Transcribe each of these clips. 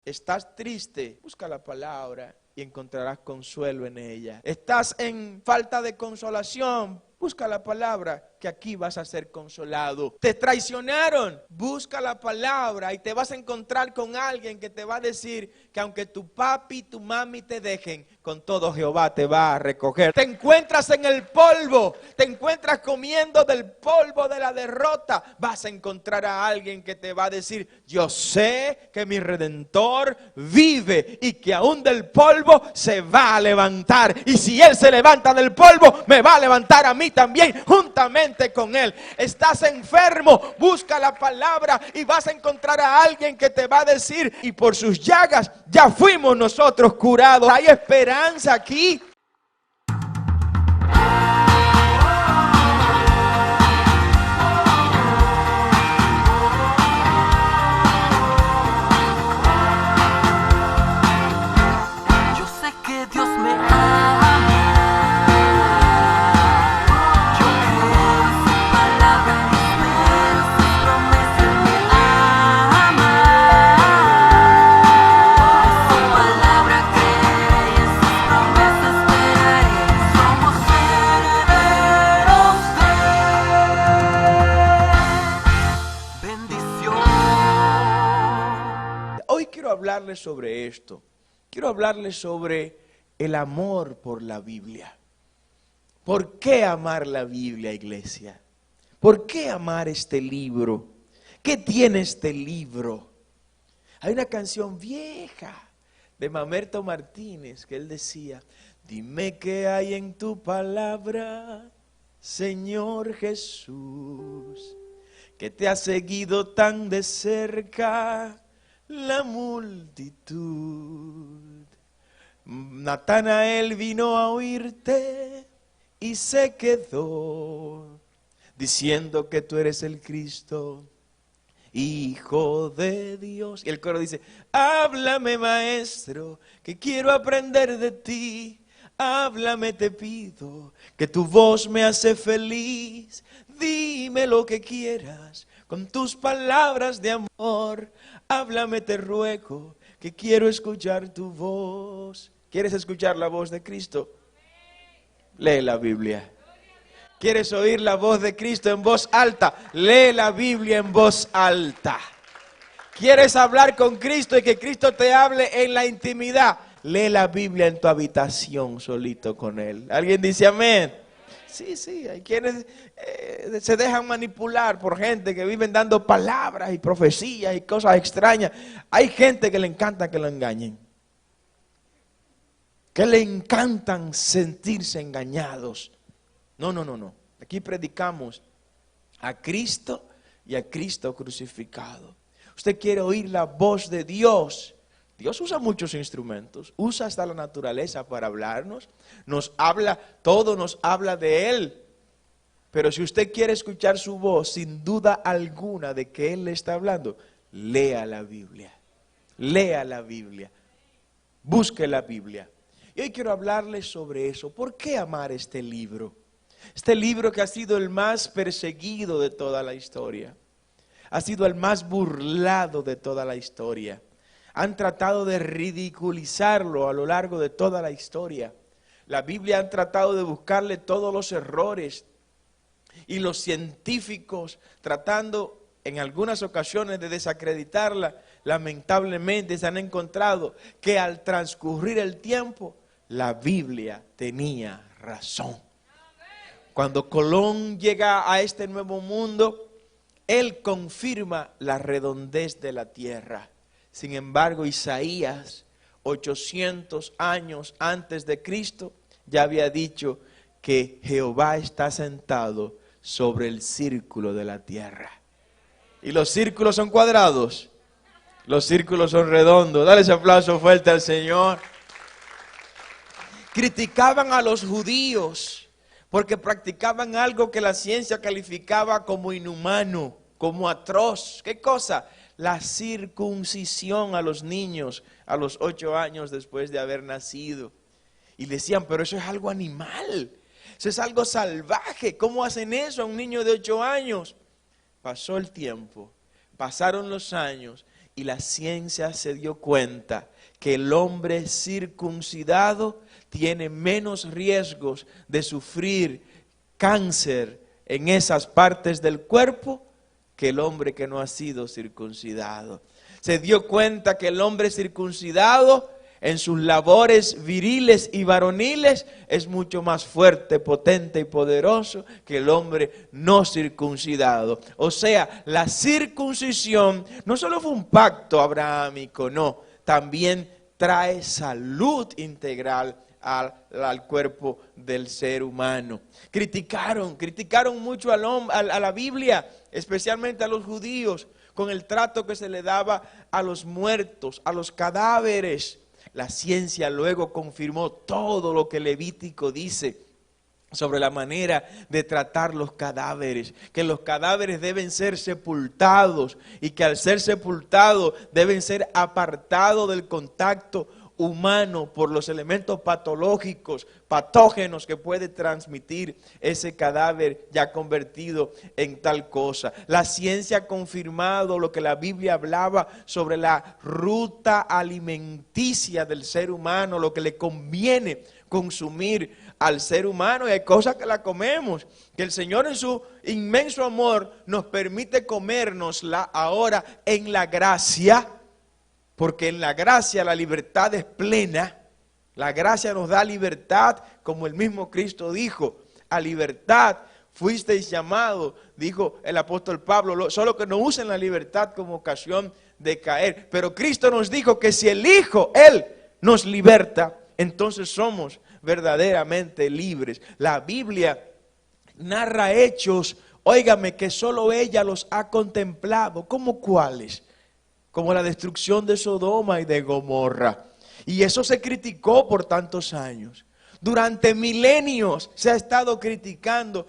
Estás triste, busca la palabra y encontrarás consuelo en ella. Estás en falta de consolación, busca la palabra, que aquí vas a ser consolado. Te traicionaron, busca la palabra y te vas a encontrar con alguien que te va a decir que aunque tu papi y tu mami te dejen, con todo Jehová te va a recoger. Te encuentras en el polvo, te encuentras comiendo del polvo de la derrota, vas a encontrar a alguien que te va a decir: yo sé que mi Redentor vive y que aún del polvo se va a levantar, y si Él se levanta del polvo, me va a levantar a mí también juntamente con Él. Estás enfermo, busca la palabra y vas a encontrar a alguien que te va a decir: y por sus llagas ya fuimos nosotros curados. Hay esperanza aquí. Yo sé que Dios me ama. Hablarles sobre esto. Quiero hablarles sobre el amor por la Biblia. ¿Por qué amar la Biblia, iglesia? ¿Por qué amar este libro? ¿Qué tiene este libro? Hay una canción vieja de Mamerto Martínez que él decía: dime qué hay en tu palabra, Señor Jesús, que te ha seguido tan de cerca la multitud. Natanael vino a oírte y se quedó diciendo que tú eres el Cristo, Hijo de Dios. Y el coro dice: háblame, maestro, que quiero aprender de ti. Háblame, te pido, que tu voz me hace feliz. Dime lo que quieras con tus palabras de amor. Háblame, te ruego, que quiero escuchar tu voz. ¿Quieres escuchar la voz de Cristo? Lee la Biblia. ¿Quieres oír la voz de Cristo en voz alta? Lee la Biblia en voz alta. ¿Quieres hablar con Cristo y que Cristo te hable en la intimidad? Lee la Biblia en tu habitación solito con Él. ¿Alguien dice amén? Sí, hay quienes se dejan manipular por gente que viven dando palabras y profecías y cosas extrañas. Hay gente que le encanta que lo engañen, que le encantan sentirse engañados. No. Aquí predicamos a Cristo y a Cristo crucificado. Usted quiere oír la voz de Dios. Dios usa muchos instrumentos, usa hasta la naturaleza para hablarnos, nos habla, todo nos habla de Él. Pero si usted quiere escuchar su voz, sin duda alguna de que Él le está hablando, lea la Biblia, busque la Biblia. Y hoy quiero hablarles sobre eso. ¿Por qué amar este libro? Este libro que ha sido el más perseguido de toda la historia, ha sido el más burlado de toda la historia. Han tratado de ridiculizarlo a lo largo de toda la historia. La Biblia han tratado de buscarle todos los errores. Y los científicos, tratando en algunas ocasiones de desacreditarla, lamentablemente se han encontrado que al transcurrir el tiempo, la Biblia tenía razón. Cuando Colón llega a este nuevo mundo, él confirma la redondez de la tierra. Sin embargo, Isaías, 800 años antes de Cristo, ya había dicho que Jehová está sentado sobre el círculo de la tierra. Y los círculos son cuadrados, los círculos son redondos. Dale ese aplauso fuerte al Señor. Criticaban a los judíos porque practicaban algo que la ciencia calificaba como inhumano, como atroz. ¿Qué cosa? La circuncisión a los niños a los 8 años después de haber nacido. Y decían, pero eso es algo animal, eso es algo salvaje. ¿Cómo hacen eso a un niño de 8 años? Pasó el tiempo, pasaron los años y la ciencia se dio cuenta que el hombre circuncidado tiene menos riesgos de sufrir cáncer en esas partes del cuerpo que el hombre que no ha sido circuncidado. Se dio cuenta que el hombre circuncidado en sus labores viriles y varoniles es mucho más fuerte, potente y poderoso que el hombre no circuncidado. O sea, la circuncisión no solo fue un pacto abrahámico, no, también trae salud integral al cuerpo del ser humano. Criticaron mucho a la Biblia, especialmente a los judíos, con el trato que se le daba a los muertos, a los cadáveres. La ciencia luego confirmó todo lo que Levítico dice sobre la manera de tratar los cadáveres, que los cadáveres deben ser sepultados y que al ser sepultados deben ser apartados del contacto humano por los elementos patológicos, patógenos que puede transmitir ese cadáver ya convertido en tal cosa. La ciencia ha confirmado lo que la Biblia hablaba sobre la ruta alimenticia del ser humano, lo que le conviene consumir al ser humano, y hay cosas que la comemos, que el Señor en su inmenso amor nos permite comérnosla ahora en la gracia, porque en la gracia la libertad es plena. La gracia nos da libertad, como el mismo Cristo dijo, a libertad fuisteis llamados, dijo el apóstol Pablo, solo que no usen la libertad como ocasión de caer. Pero Cristo nos dijo que si el Hijo, Él, nos liberta, entonces somos verdaderamente libres. La Biblia narra hechos, óigame, que solo ella los ha contemplado. ¿Cómo cuáles? Como la destrucción de Sodoma y de Gomorra. Y eso se criticó por tantos años. Durante milenios se ha estado criticando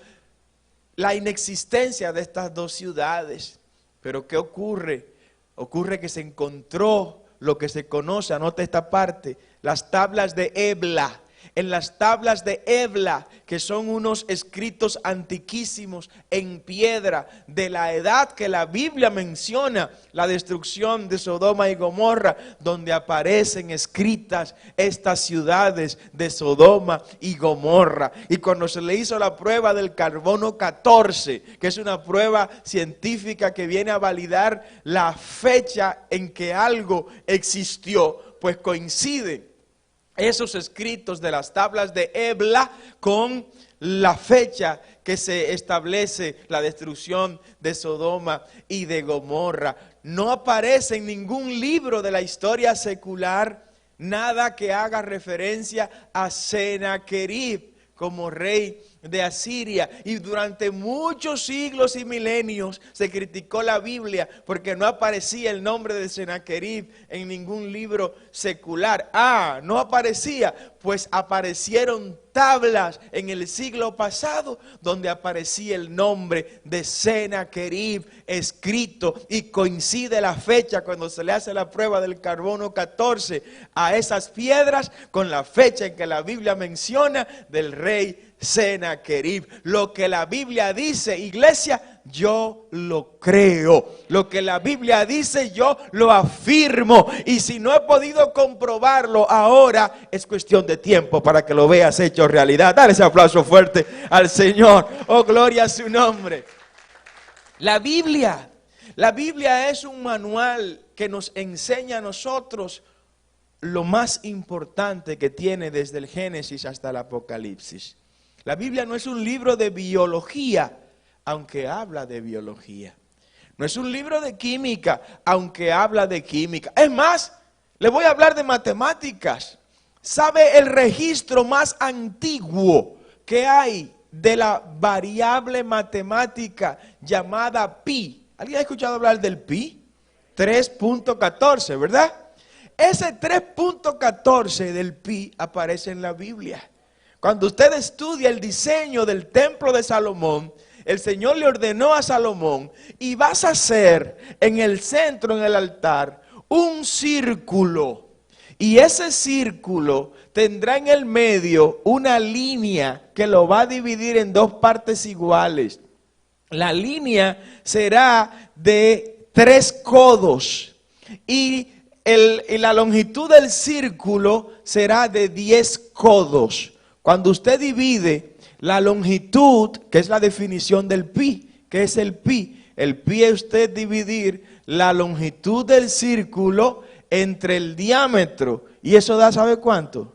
la inexistencia de estas dos ciudades. Pero ¿qué ocurre? Ocurre que se encontró lo que se conoce, anota esta parte, las tablas de Ebla. En las tablas de Ebla, que son unos escritos antiquísimos en piedra de la edad que la Biblia menciona, la destrucción de Sodoma y Gomorra, donde aparecen escritas estas ciudades de Sodoma y Gomorra. Y cuando se le hizo la prueba del carbono 14, que es una prueba científica que viene a validar la fecha en que algo existió, pues coincide esos escritos de las tablas de Ebla con la fecha que se establece la destrucción de Sodoma y de Gomorra. No aparece en ningún libro de la historia secular nada que haga referencia a Sennacherib como rey de Asiria, y durante muchos siglos y milenios se criticó la Biblia porque no aparecía el nombre de Sennacherib en ningún libro secular. No aparecía, pues aparecieron tablas en el siglo pasado donde aparecía el nombre de Sennacherib escrito, y coincide la fecha cuando se le hace la prueba del carbono 14 a esas piedras con la fecha en que la Biblia menciona del rey Sennacherib. Lo que la Biblia dice, iglesia, yo lo creo. Lo que la Biblia dice, yo lo afirmo. Y si no he podido comprobarlo ahora, es cuestión de tiempo para que lo veas hecho realidad. Dale ese aplauso fuerte al Señor. Oh, gloria a su nombre. La Biblia es un manual que nos enseña a nosotros lo más importante que tiene desde el Génesis hasta el Apocalipsis. La Biblia no es un libro de biología, aunque habla de biología. No es un libro de química, aunque habla de química. Es más, le voy a hablar de matemáticas. ¿Sabe el registro más antiguo que hay de la variable matemática llamada pi? ¿Alguien ha escuchado hablar del pi? 3.14, ¿verdad? Ese 3.14 del pi aparece en la Biblia. Cuando usted estudia el diseño del templo de Salomón, el Señor le ordenó a Salomón: y vas a hacer en el centro, en el altar, un círculo. Y ese círculo tendrá en el medio una línea que lo va a dividir en dos partes iguales. La línea será de 3 codos. y la longitud del círculo será de 10 codos. Cuando usted divide la longitud, que es la definición del pi, ¿qué es el pi? El pi es usted dividir la longitud del círculo entre el diámetro. Y eso da, ¿sabe cuánto?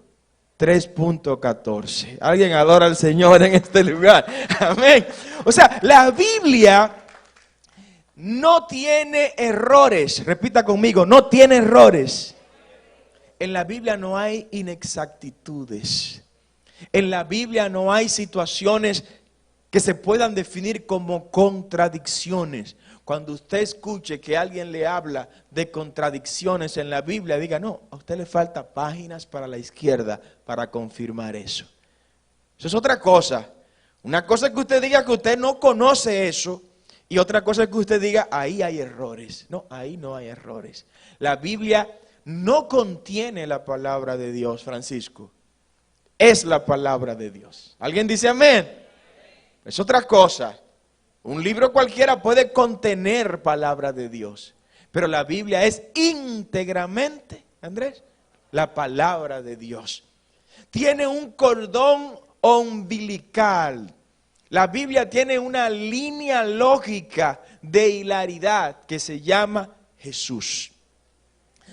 3.14. Alguien adora al Señor en este lugar. Amén. O sea, la Biblia no tiene errores. Repita conmigo, no tiene errores. En la Biblia no hay inexactitudes. En la Biblia no hay situaciones que se puedan definir como contradicciones. Cuando usted escuche que alguien le habla de contradicciones en la Biblia, diga, no, a usted le falta páginas para la izquierda para confirmar eso. Eso es otra cosa. Una cosa es que usted diga que usted no conoce eso, y otra cosa es que usted diga, ahí hay errores. No, ahí no hay errores. La Biblia no contiene la palabra de Dios, Francisco. Es la palabra de Dios. ¿Alguien dice amén? Es otra cosa. Un libro cualquiera puede contener palabra de Dios, pero la Biblia es íntegramente, Andrés, la palabra de Dios. Tiene un cordón umbilical. La Biblia tiene una línea lógica de hilaridad que se llama Jesús.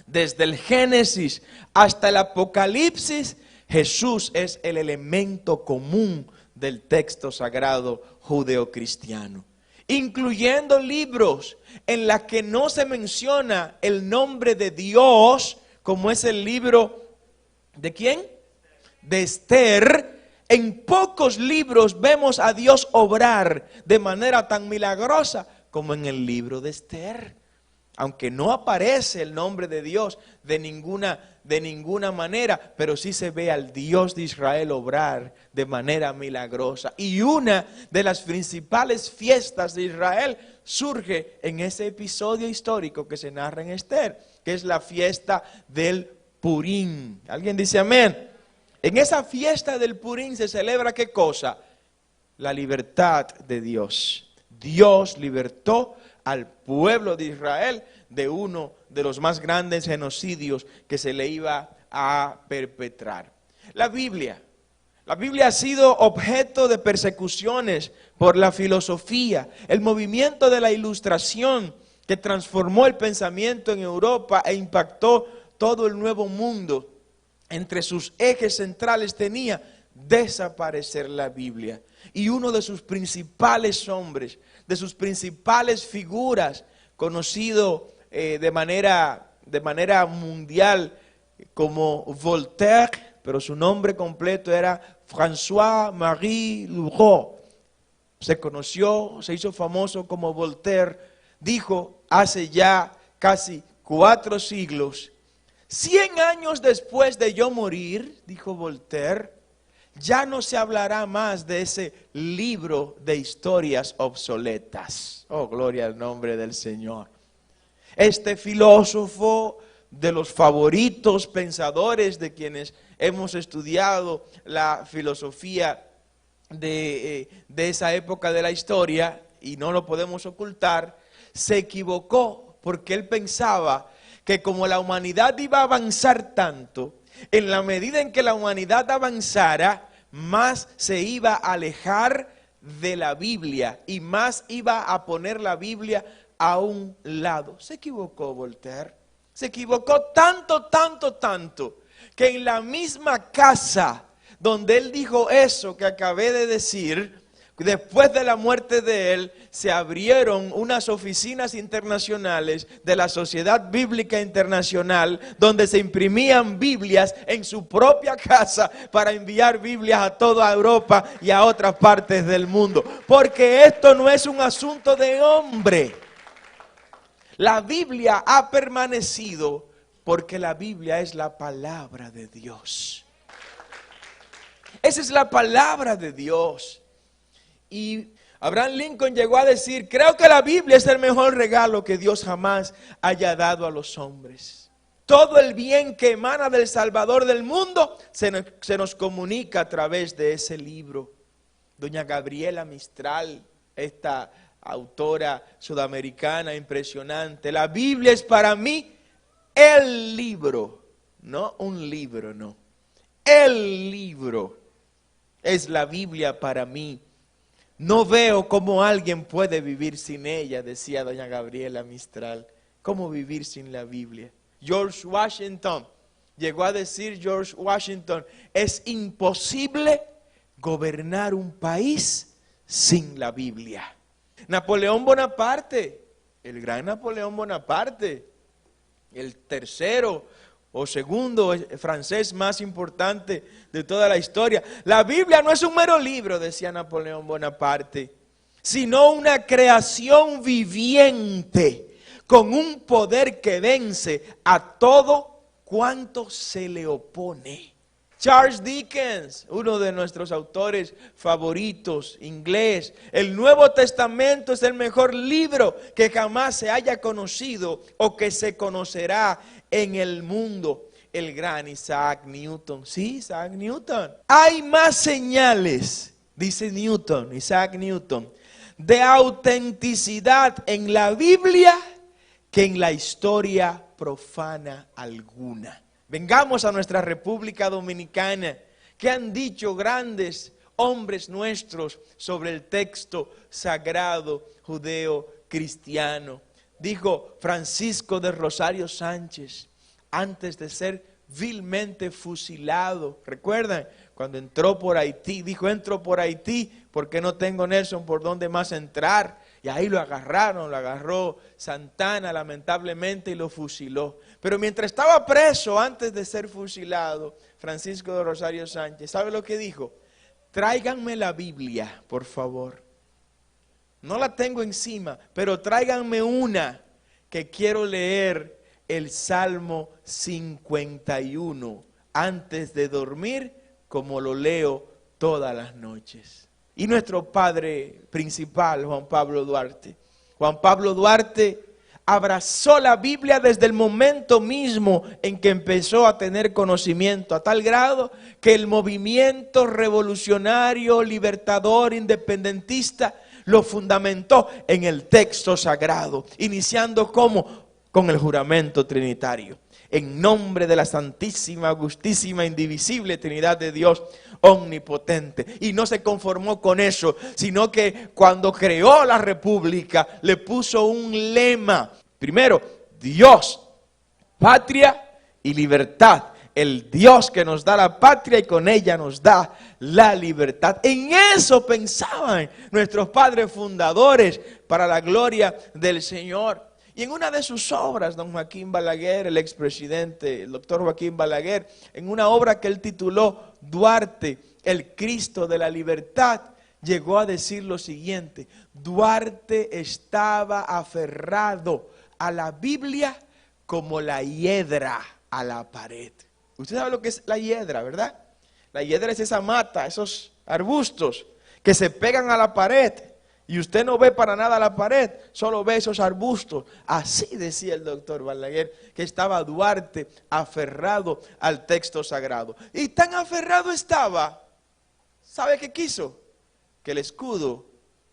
Desde el Génesis hasta el Apocalipsis, Jesús es el elemento común del texto sagrado judeocristiano, incluyendo libros en los que no se menciona el nombre de Dios, como es el libro ¿de quién? De Esther. En pocos libros vemos a Dios obrar de manera tan milagrosa como en el libro de Esther. Aunque no aparece el nombre de Dios de ninguna manera, pero sí se ve al Dios de Israel obrar de manera milagrosa. Y una de las principales fiestas de Israel surge en ese episodio histórico que se narra en Esther, que es la fiesta del Purim. ¿Alguien dice amén? En esa fiesta del Purim se celebra ¿qué cosa? La libertad de Dios. Dios libertó al pueblo de Israel de uno de los más grandes genocidios que se le iba a perpetrar. La Biblia ha sido objeto de persecuciones por la filosofía, el movimiento de la Ilustración que transformó el pensamiento en Europa e impactó todo el Nuevo Mundo. Entre sus ejes centrales tenía desaparecer la Biblia. Y uno de sus principales hombres, de sus principales figuras, conocido de manera mundial como Voltaire, pero su nombre completo era François-Marie Lurot. Se hizo famoso como Voltaire. Dijo hace ya casi 4 siglos, 100 años después de yo morir, dijo Voltaire, ya no se hablará más de ese libro de historias obsoletas. Oh, gloria al nombre del Señor. Este filósofo, de los favoritos pensadores de quienes hemos estudiado la filosofía de esa época de la historia, y no lo podemos ocultar, se equivocó porque él pensaba que como la humanidad iba a avanzar tanto, en la medida en que la humanidad avanzara, más se iba a alejar de la Biblia y más iba a poner la Biblia a un lado. Se equivocó Voltaire. Se equivocó tanto, que en la misma casa donde él dijo eso que acabé de decir, después de la muerte de él, se abrieron unas oficinas internacionales de la Sociedad Bíblica Internacional, donde se imprimían Biblias en su propia casa para enviar Biblias a toda Europa y a otras partes del mundo. Porque esto no es un asunto de hombre. La Biblia ha permanecido porque la Biblia es la palabra de Dios. Esa es la palabra de Dios. Y Abraham Lincoln llegó a decir, creo que la Biblia es el mejor regalo que Dios jamás haya dado a los hombres. Todo el bien que emana del Salvador del mundo se nos comunica a través de ese libro. Doña Gabriela Mistral, esta autora sudamericana impresionante, la Biblia es para mí el libro, no un libro, no. El libro es la Biblia para mí. No veo cómo alguien puede vivir sin ella, decía doña Gabriela Mistral. ¿Cómo vivir sin la Biblia? George Washington, llegó a decir George Washington, es imposible gobernar un país sin la Biblia. Napoleón Bonaparte, el gran Napoleón Bonaparte, el tercero o segundo francés más importante de toda la historia. La Biblia no es un mero libro, decía Napoleón Bonaparte, sino una creación viviente con un poder que vence a todo cuanto se le opone. Charles Dickens, uno de nuestros autores favoritos, inglés, el Nuevo Testamento es el mejor libro que jamás se haya conocido o que se conocerá en el mundo. El gran Isaac Newton, sí, Isaac Newton. Hay más señales, dice Newton, Isaac Newton, de autenticidad en la Biblia que en la historia profana alguna. Vengamos a nuestra República Dominicana. ¿Qué han dicho grandes hombres nuestros sobre el texto sagrado judeo-cristiano? Dijo Francisco de Rosario Sánchez, antes de ser vilmente fusilado. ¿Recuerdan? Cuando entró por Haití, dijo, entro por Haití porque no tengo, Nelson, por dónde más entrar. Y ahí lo agarraron, lo agarró Santana lamentablemente y lo fusiló. Pero mientras estaba preso, antes de ser fusilado, Francisco de Rosario Sánchez, ¿sabe lo que dijo? Tráiganme la Biblia, por favor. No la tengo encima, pero tráiganme una que quiero leer el Salmo 51 antes de dormir, como lo leo todas las noches. Y nuestro padre principal, Juan Pablo Duarte. Juan Pablo Duarte abrazó la Biblia desde el momento mismo en que empezó a tener conocimiento, a tal grado que el movimiento revolucionario, libertador, independentista, lo fundamentó en el texto sagrado, iniciando como con el juramento trinitario. En nombre de la santísima, augustísima, indivisible Trinidad de Dios omnipotente. Y no se conformó con eso, sino que cuando creó la república le puso un lema. Primero, Dios, patria y libertad. El Dios que nos da la patria y con ella nos da la libertad. En eso pensaban nuestros padres fundadores para la gloria del Señor. Y en una de sus obras, don Joaquín Balaguer, el expresidente, el doctor Joaquín Balaguer, en una obra que él tituló Duarte, el Cristo de la Libertad, llegó a decir lo siguiente: Duarte estaba aferrado a la Biblia como la hiedra a la pared. Usted sabe lo que es la hiedra, ¿verdad? La hiedra es esa mata, esos arbustos que se pegan a la pared. Y usted no ve para nada la pared, solo ve esos arbustos. Así decía el doctor Balaguer, que estaba Duarte aferrado al texto sagrado. Y tan aferrado estaba, ¿sabe qué quiso? Que el escudo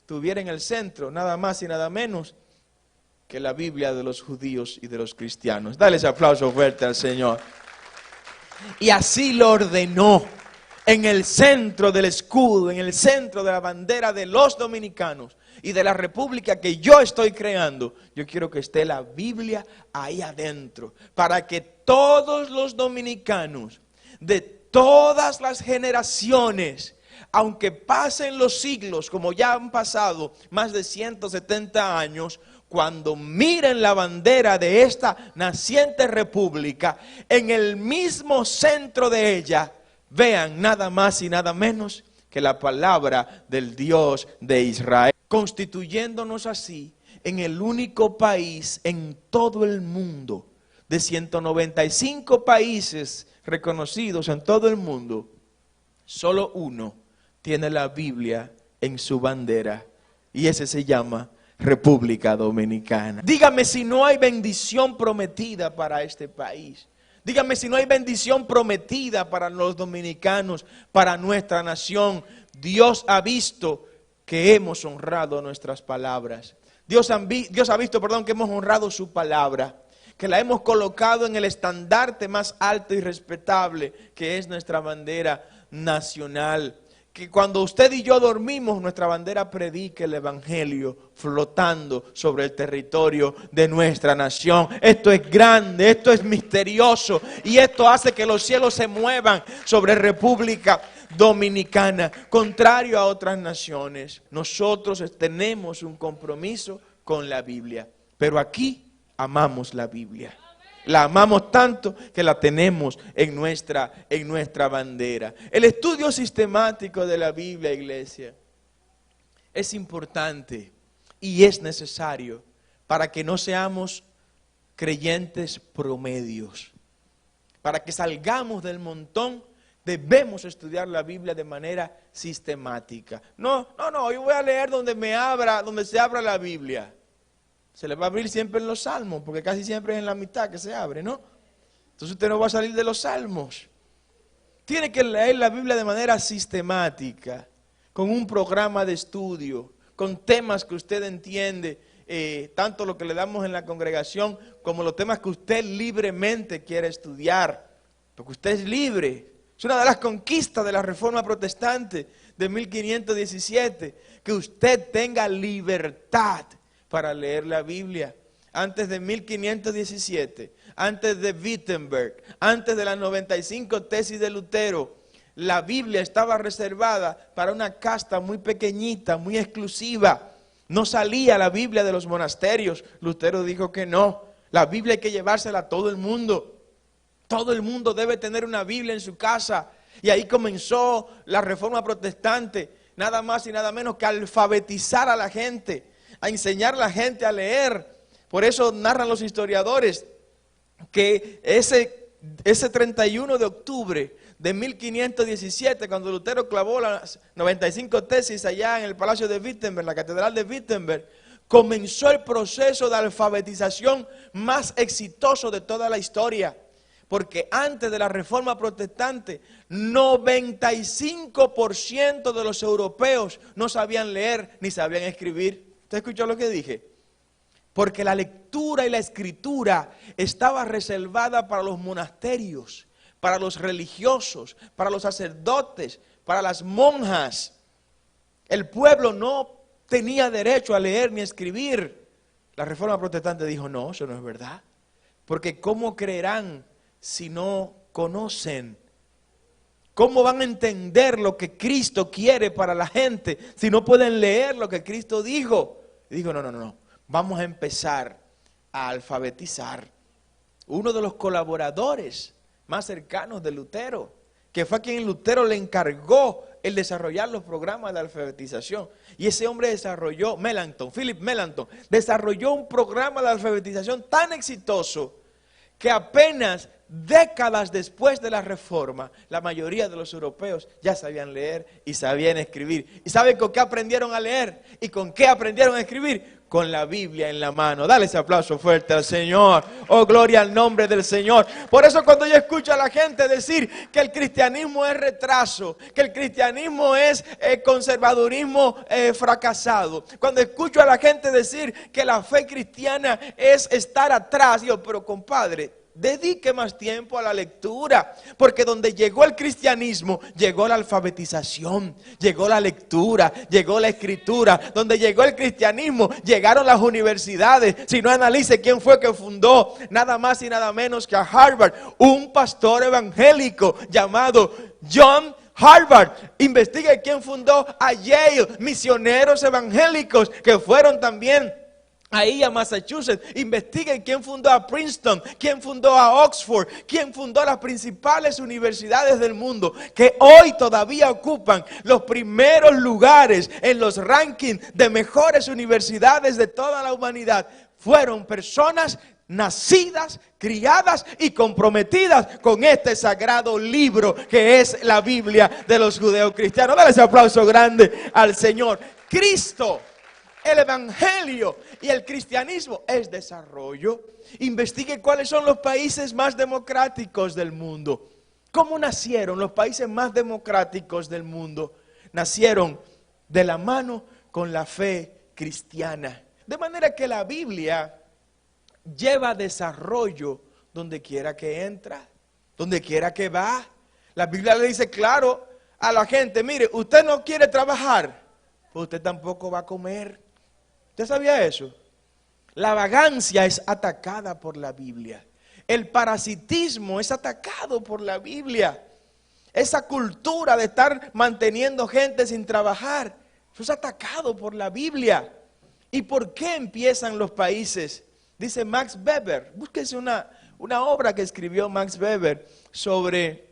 tuviera en el centro nada más y nada menos que la Biblia de los judíos y de los cristianos. Dale ese aplauso fuerte al Señor. Y así lo ordenó. En el centro del escudo, en el centro de la bandera de los dominicanos y de la república que yo estoy creando, yo quiero que esté la Biblia ahí adentro, para que todos los dominicanos de todas las generaciones, aunque pasen los siglos, como ya han pasado más de 170 años, cuando miren la bandera de esta naciente república, en el mismo centro de ella, vean nada más y nada menos que la palabra del Dios de Israel, constituyéndonos así en el único país en todo el mundo, de 195 países reconocidos en todo el mundo, solo uno tiene la Biblia en su bandera, y ese se llama República Dominicana. Dígame si no hay bendición prometida para este país. Dígame si no hay bendición prometida para los dominicanos, para nuestra nación. Dios ha visto que hemos honrado nuestras palabras. Dios ha visto, que hemos honrado su palabra. que la hemos colocado en el estandarte más alto y respetable, que es nuestra bandera nacional. Que cuando usted y yo dormimos, nuestra bandera predique el evangelio flotando sobre el territorio de nuestra nación. Esto es grande, esto es misterioso y esto hace que los cielos se muevan sobre República Dominicana, contrario a otras naciones. Nosotros tenemos un compromiso con la Biblia, pero aquí amamos la Biblia. La amamos tanto que la tenemos en nuestra bandera. El estudio sistemático de la Biblia, iglesia, es importante y es necesario para que no seamos creyentes promedios. Para que salgamos del montón, debemos estudiar la Biblia de manera sistemática. No, yo voy a leer donde se abra la Biblia. Se le va a abrir siempre en los salmos, porque casi siempre es en la mitad que se abre, ¿no? Entonces usted no va a salir de los salmos. Tiene que leer la Biblia de manera sistemática, con un programa de estudio, con temas que usted entiende, tanto lo que le damos en la congregación, como los temas que usted libremente quiere estudiar, porque usted es libre. Es una de las conquistas de la Reforma Protestante de 1517, que usted tenga libertad para leer la Biblia. Antes de 1517, antes de Wittenberg, antes de las 95 tesis de Lutero, la Biblia estaba reservada para una casta muy pequeñita, muy exclusiva. No salía la Biblia de los monasterios. Lutero dijo que no. La Biblia hay que llevársela a todo el mundo. Todo el mundo debe tener una Biblia en su casa. Y ahí comenzó la Reforma Protestante, nada más y nada menos que alfabetizar a la gente, a enseñar a la gente a leer. Por eso narran los historiadores que ese 31 de octubre de 1517, cuando Lutero clavó las 95 tesis allá en el Palacio de Wittenberg, la Catedral de Wittenberg, comenzó el proceso de alfabetización más exitoso de toda la historia. Porque antes de la Reforma Protestante, 95% de los europeos no sabían leer ni sabían escribir. ¿Usted escuchó lo que dije? Porque la lectura y la escritura estaba reservada para los monasterios, para los religiosos, para los sacerdotes, para las monjas. El pueblo no tenía derecho a leer ni a escribir. La Reforma Protestante dijo, no, eso no es verdad. Porque ¿cómo creerán si no conocen? ¿Cómo van a entender lo que Cristo quiere para la gente si no pueden leer lo que Cristo dijo? Y dijo, no, vamos a empezar a alfabetizar. Uno de los colaboradores más cercanos de Lutero, que fue a quien Lutero le encargó el desarrollar los programas de alfabetización. Y ese hombre desarrolló, Philip Melanchthon, desarrolló un programa de alfabetización tan exitoso que apenas décadas después de la Reforma, la mayoría de los europeos ya sabían leer y sabían escribir. ¿Y saben con qué aprendieron a leer? ¿Y con qué aprendieron a escribir? Con la Biblia en la mano. Dale ese aplauso fuerte al Señor. Oh, gloria al nombre del Señor. Por eso cuando yo escucho a la gente decir que el cristianismo es retraso, que el cristianismo es conservadurismo fracasado, cuando escucho a la gente decir que la fe cristiana es estar atrás, digo, pero compadre, dedique más tiempo a la lectura, porque donde llegó el cristianismo, llegó la alfabetización, llegó la lectura, llegó la escritura. Donde llegó el cristianismo, llegaron las universidades. Si no, analice quién fue que fundó, nada más y nada menos que a Harvard, un pastor evangélico llamado John Harvard. Investigue quién fundó a Yale, misioneros evangélicos que fueron también ahí a Massachusetts. Investiguen quién fundó a Princeton, quién fundó a Oxford, quién fundó las principales universidades del mundo, que hoy todavía ocupan los primeros lugares en los rankings de mejores universidades de toda la humanidad. Fueron personas nacidas, criadas y comprometidas con este sagrado libro que es la Biblia de los judeos cristianos. Dale ese aplauso grande al Señor. Cristo, el evangelio y el cristianismo es desarrollo. Investigue cuáles son los países más democráticos del mundo. ¿Cómo nacieron los países más democráticos del mundo? Nacieron de la mano con la fe cristiana. De manera que la Biblia lleva desarrollo donde quiera que entra, donde quiera que va. La Biblia le dice claro a la gente, mire, usted no quiere trabajar, pues usted tampoco va a comer. ¿Usted sabía eso? La vagancia es atacada por la Biblia. El parasitismo es atacado por la Biblia. Esa cultura de estar manteniendo gente sin trabajar, eso es atacado por la Biblia. ¿Y por qué empiezan los países? Dice Max Weber, búsquese una obra que escribió Max Weber sobre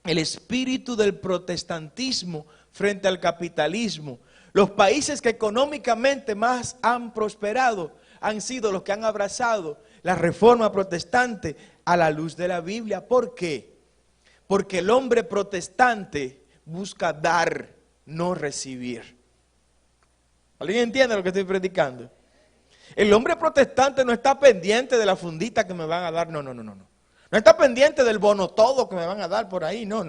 el espíritu del protestantismo frente al capitalismo. Los países que económicamente más han prosperado han sido los que han abrazado la reforma protestante a la luz de la Biblia. ¿Por qué? Porque el hombre protestante busca dar, no recibir. ¿Alguien entiende lo que estoy predicando? El hombre protestante no está pendiente de la fundita que me van a dar, no. No está pendiente del bono todo que me van a dar por ahí, no.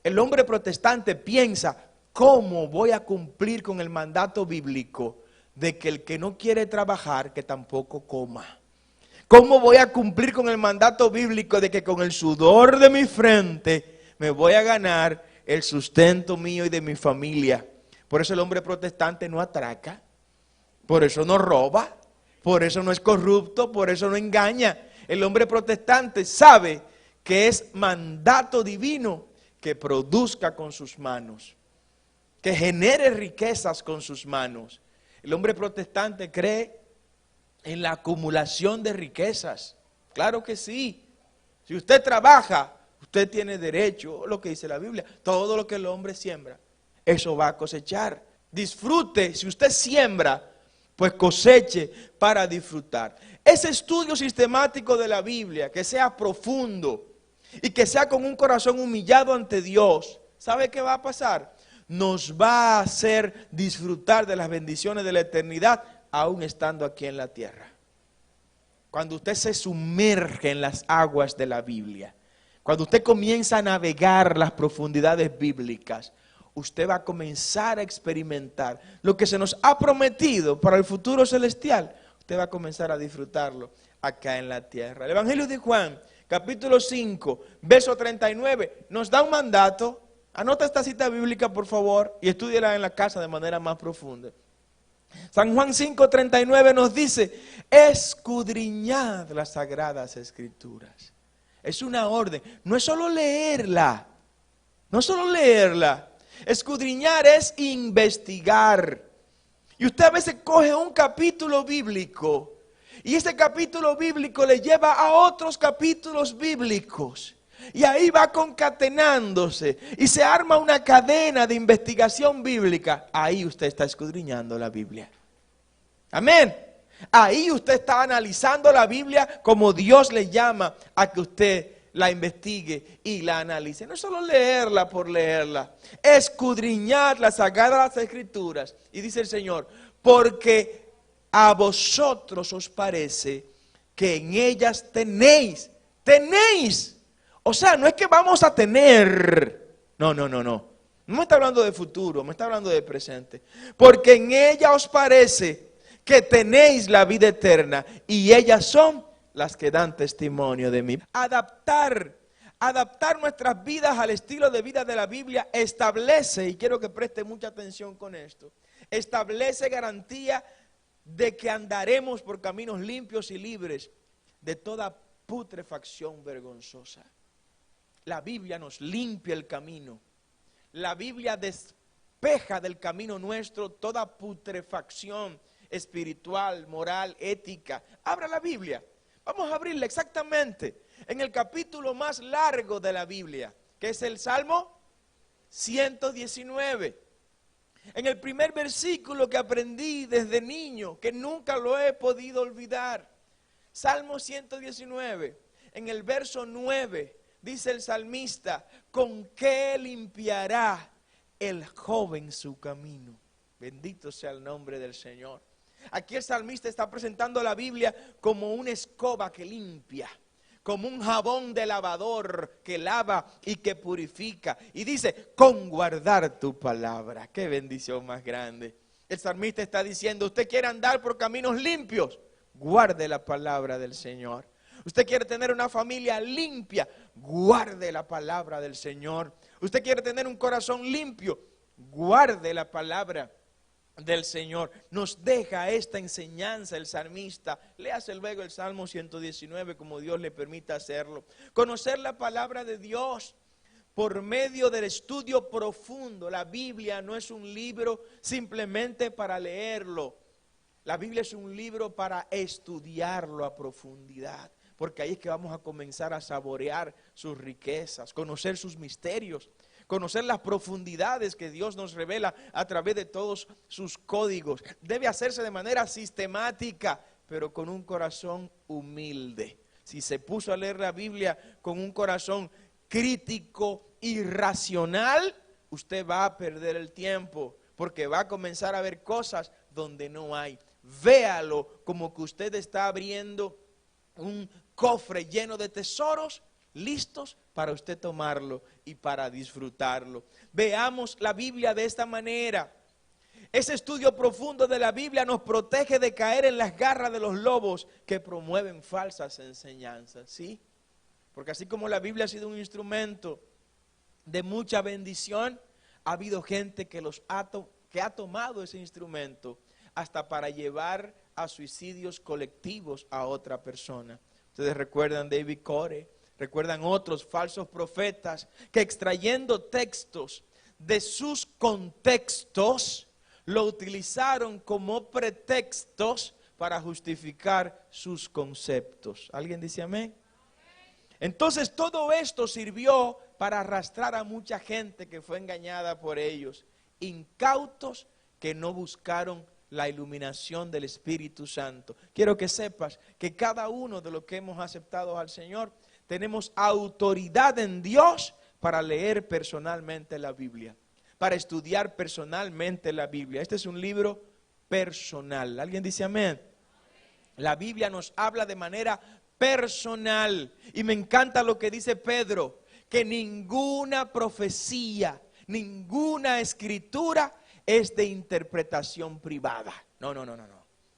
El hombre protestante piensa, ¿cómo voy a cumplir con el mandato bíblico de que el que no quiere trabajar, que tampoco coma? ¿Cómo voy a cumplir con el mandato bíblico de que con el sudor de mi frente me voy a ganar el sustento mío y de mi familia? Por eso el hombre protestante no atraca, por eso no roba, por eso no es corrupto, por eso no engaña. El hombre protestante sabe que es mandato divino que produzca con sus manos, que genere riquezas con sus manos. El hombre protestante cree en la acumulación de riquezas. Claro que sí. Si usted trabaja, usted tiene derecho, lo que dice la Biblia, todo lo que el hombre siembra, eso va a cosechar. Disfrute, si usted siembra, pues coseche para disfrutar. Ese estudio sistemático de la Biblia, que sea profundo y que sea con un corazón humillado ante Dios, ¿sabe qué va a pasar? Nos va a hacer disfrutar de las bendiciones de la eternidad, aún estando aquí en la tierra. Cuando usted se sumerge en las aguas de la Biblia, cuando usted comienza a navegar las profundidades bíblicas, usted va a comenzar a experimentar lo que se nos ha prometido para el futuro celestial. Usted va a comenzar a disfrutarlo acá en la tierra. El Evangelio de Juan, capítulo 5, verso 39, nos da un mandato. Anota esta cita bíblica, por favor, y estúdiela en la casa de manera más profunda. San Juan 5:39 nos dice, escudriñad las sagradas escrituras. Es una orden, no es solo leerla, escudriñar es investigar. Y usted a veces coge un capítulo bíblico y ese capítulo bíblico le lleva a otros capítulos bíblicos. Y ahí va concatenándose y se arma una cadena de investigación bíblica. Ahí usted está escudriñando la Biblia. Amén. Ahí usted está analizando la Biblia como Dios le llama a que usted la investigue y la analice. No es solo leerla por leerla, escudriñar las sagradas escrituras. Y dice el Señor, porque a vosotros os parece que en ellas tenéis. O sea, no es que vamos a tener. No. No me está hablando de futuro, me está hablando de presente. Porque en ella os parece que tenéis la vida eterna y ellas son las que dan testimonio de mí. Adaptar nuestras vidas al estilo de vida de la Biblia establece, y quiero que preste mucha atención con esto, establece garantía de que andaremos por caminos limpios y libres de toda putrefacción vergonzosa. La Biblia nos limpia el camino. La Biblia despeja del camino nuestro toda putrefacción espiritual, moral, ética. Abra la Biblia. Vamos a abrirla exactamente en el capítulo más largo de la Biblia, que es el Salmo 119. En el primer versículo que aprendí desde niño, que nunca lo he podido olvidar. Salmo 119, en el verso 9. Dice el salmista, ¿con qué limpiará el joven su camino? Bendito sea el nombre del Señor. Aquí el salmista está presentando la Biblia como una escoba que limpia, como un jabón de lavador que lava y que purifica. Y dice, con guardar tu palabra. Qué bendición más grande. El salmista está diciendo, ¿usted quiere andar por caminos limpios? guarde la palabra del Señor. Usted quiere tener una familia limpia, guarde la palabra del Señor. Usted quiere tener un corazón limpio, guarde la palabra del Señor. Nos deja esta enseñanza el salmista. Léase luego el Salmo 119 como Dios le permita hacerlo. Conocer la palabra de Dios por medio del estudio profundo. La Biblia no es un libro simplemente para leerlo. La Biblia es un libro para estudiarlo a profundidad, porque ahí es que vamos a comenzar a saborear sus riquezas, conocer sus misterios, conocer las profundidades que Dios nos revela a través de todos sus códigos. Debe hacerse de manera sistemática, pero con un corazón humilde. Si se puso a leer la Biblia con un corazón crítico y racional, usted va a perder el tiempo, porque va a comenzar a ver cosas donde no hay. Véalo como que usted está abriendo un cofre lleno de tesoros listos para usted tomarlo y para disfrutarlo. Veamos la Biblia de esta manera. Ese estudio profundo de la Biblia nos protege de caer en las garras de los lobos que promueven falsas enseñanzas, ¿sí? Porque así como la Biblia ha sido un instrumento de mucha bendición, ha habido gente que ha tomado ese instrumento hasta para llevar a suicidios colectivos a otra persona. Ustedes recuerdan David Corey, recuerdan otros falsos profetas que extrayendo textos de sus contextos, lo utilizaron como pretextos para justificar sus conceptos. ¿Alguien dice amén? Entonces todo esto sirvió para arrastrar a mucha gente que fue engañada por ellos, incautos que no buscaron la iluminación del Espíritu Santo. Quiero que sepas que cada uno de los que hemos aceptado al Señor tenemos autoridad en Dios para leer personalmente la Biblia, para estudiar personalmente la Biblia. Este es un libro personal. ¿Alguien dice amén? La Biblia nos habla de manera personal. Y me encanta lo que dice Pedro, que ninguna profecía, ninguna escritura es de interpretación privada. No.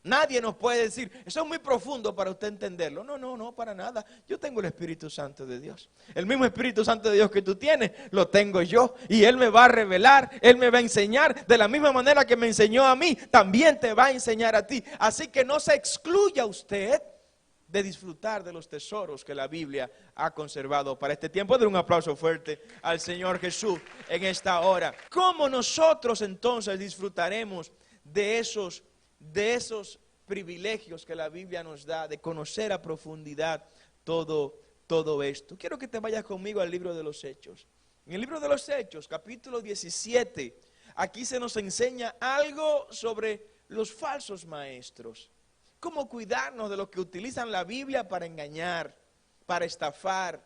Nadie nos puede decir, eso es muy profundo para usted entenderlo. No, para nada. Yo tengo el Espíritu Santo de Dios. El mismo Espíritu Santo de Dios que tú tienes, lo tengo yo. Y Él me va a revelar, Él me va a enseñar. De la misma manera que me enseñó a mí, también te va a enseñar a ti. Así que no se excluya usted de disfrutar de los tesoros que la Biblia ha conservado para este tiempo. Den un aplauso fuerte al Señor Jesús en esta hora. ¿Cómo nosotros entonces disfrutaremos de esos privilegios que la Biblia nos da, de conocer a profundidad todo esto? Quiero que te vayas conmigo al libro de los Hechos. En el libro de los Hechos, capítulo 17, aquí se nos enseña algo sobre los falsos maestros. Cómo cuidarnos de los que utilizan la Biblia para engañar, para estafar,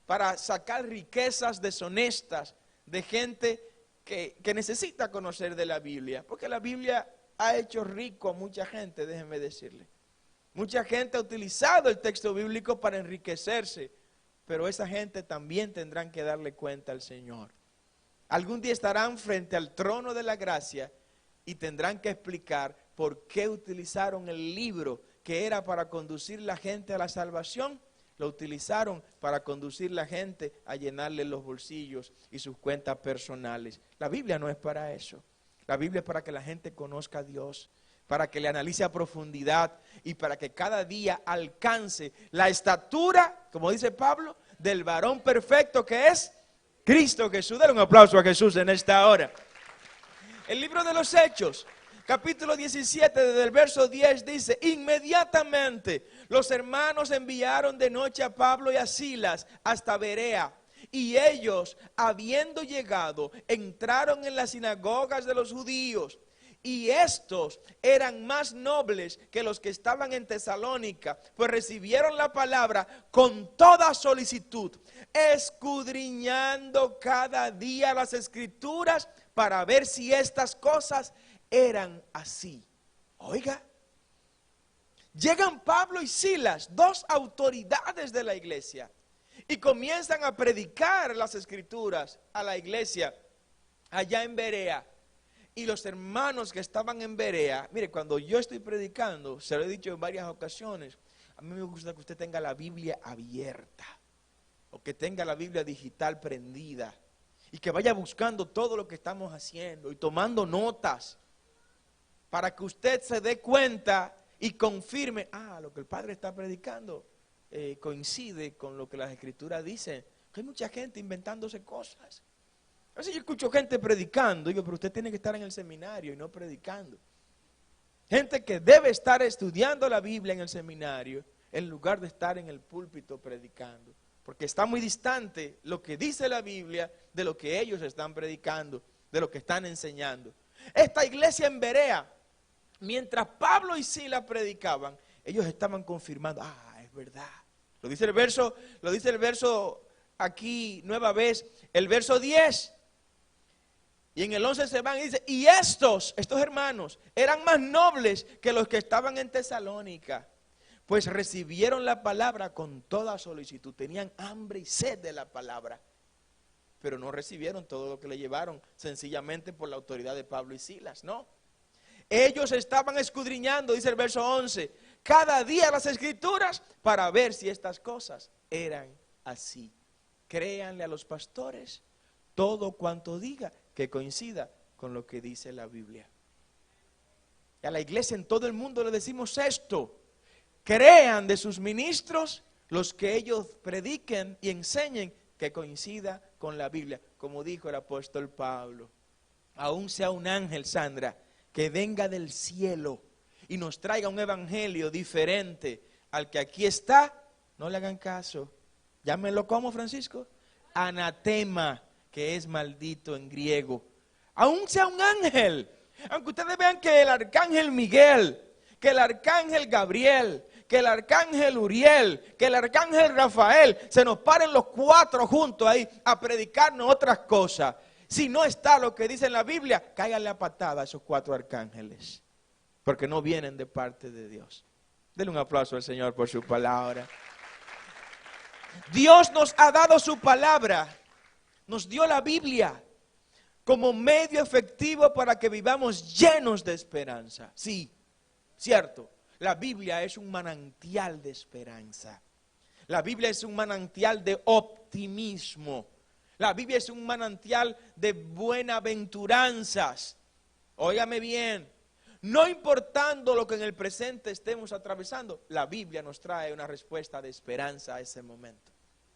para sacar riquezas deshonestas de gente que necesita conocer de la Biblia. Porque la Biblia ha hecho rico a mucha gente, déjenme decirle. Mucha gente ha utilizado el texto bíblico para enriquecerse, pero esa gente también tendrán que darle cuenta al Señor. Algún día estarán frente al trono de la gracia y tendrán que explicar por qué utilizaron el libro que era para conducir la gente a la salvación. Lo utilizaron para conducir la gente a llenarle los bolsillos y sus cuentas personales. La Biblia no es para eso. La Biblia es para que la gente conozca a Dios, para que le analice a profundidad y para que cada día alcance la estatura, como dice Pablo, del varón perfecto que es Cristo Jesús. Dale un aplauso a Jesús en esta hora. El libro de los Hechos, capítulo 17, desde el verso 10 dice: inmediatamente los hermanos enviaron de noche a Pablo y a Silas hasta Berea. Y ellos, habiendo llegado, entraron en las sinagogas de los judíos. Y estos eran más nobles que los que estaban en Tesalónica, pues recibieron la palabra con toda solicitud, escudriñando cada día las escrituras para ver si estas cosas eran así. Oiga, llegan Pablo y Silas, dos autoridades de la iglesia, y comienzan a predicar las escrituras a la iglesia allá en Berea. y los hermanos que estaban en Berea, mire, cuando yo estoy predicando, se lo he dicho en varias ocasiones, a mí me gusta que usted tenga la Biblia abierta, o que tenga la Biblia digital prendida, y que vaya buscando todo lo que estamos haciendo y tomando notas, para que usted se dé cuenta y confirme, lo que el Padre está predicando coincide con lo que las Escrituras dicen. Que hay mucha gente inventándose cosas. A veces yo escucho gente predicando, digo, pero usted tiene que estar en el seminario y no predicando. Gente que debe estar estudiando la Biblia en el seminario en lugar de estar en el púlpito predicando. Porque está muy distante lo que dice la Biblia de lo que ellos están predicando, de lo que están enseñando. Esta iglesia en Berea, mientras Pablo y Silas predicaban, ellos estaban confirmando, es verdad. Lo dice el verso aquí, nueva vez, el verso 10. Y en el 11 se van y dice, y estos hermanos eran más nobles que los que estaban en Tesalónica, pues recibieron la palabra con toda solicitud. Tenían hambre y sed de la palabra, pero no recibieron todo lo que le llevaron, sencillamente por la autoridad de Pablo y Silas, ¿no? Ellos estaban escudriñando, dice el verso 11, cada día las Escrituras para ver si estas cosas eran así. Créanle a los pastores todo cuanto diga que coincida con lo que dice la Biblia. Y a la iglesia en todo el mundo le decimos esto: crean de sus ministros los que ellos prediquen y enseñen que coincida con la Biblia. Como dijo el apóstol Pablo, aún sea un ángel, Sandra, que venga del cielo y nos traiga un evangelio diferente al que aquí está, no le hagan caso. Llámenlo como, Francisco, anatema, que es maldito en griego. Aún sea un ángel, aunque ustedes vean que el arcángel Miguel, que el arcángel Gabriel, que el arcángel Uriel, que el arcángel Rafael, se nos paren los cuatro juntos ahí a predicarnos otras cosas. Si no está lo que dice en la Biblia, cáiganle a patada a esos cuatro arcángeles, porque no vienen de parte de Dios. Denle un aplauso al Señor por su palabra. Dios nos ha dado su palabra, nos dio la Biblia como medio efectivo para que vivamos llenos de esperanza. Sí, cierto, la Biblia es un manantial de esperanza. La Biblia es un manantial de optimismo. La Biblia es un manantial de buenaventuranzas. Óigame bien, no importando lo que en el presente estemos atravesando, la Biblia nos trae una respuesta de esperanza a ese momento.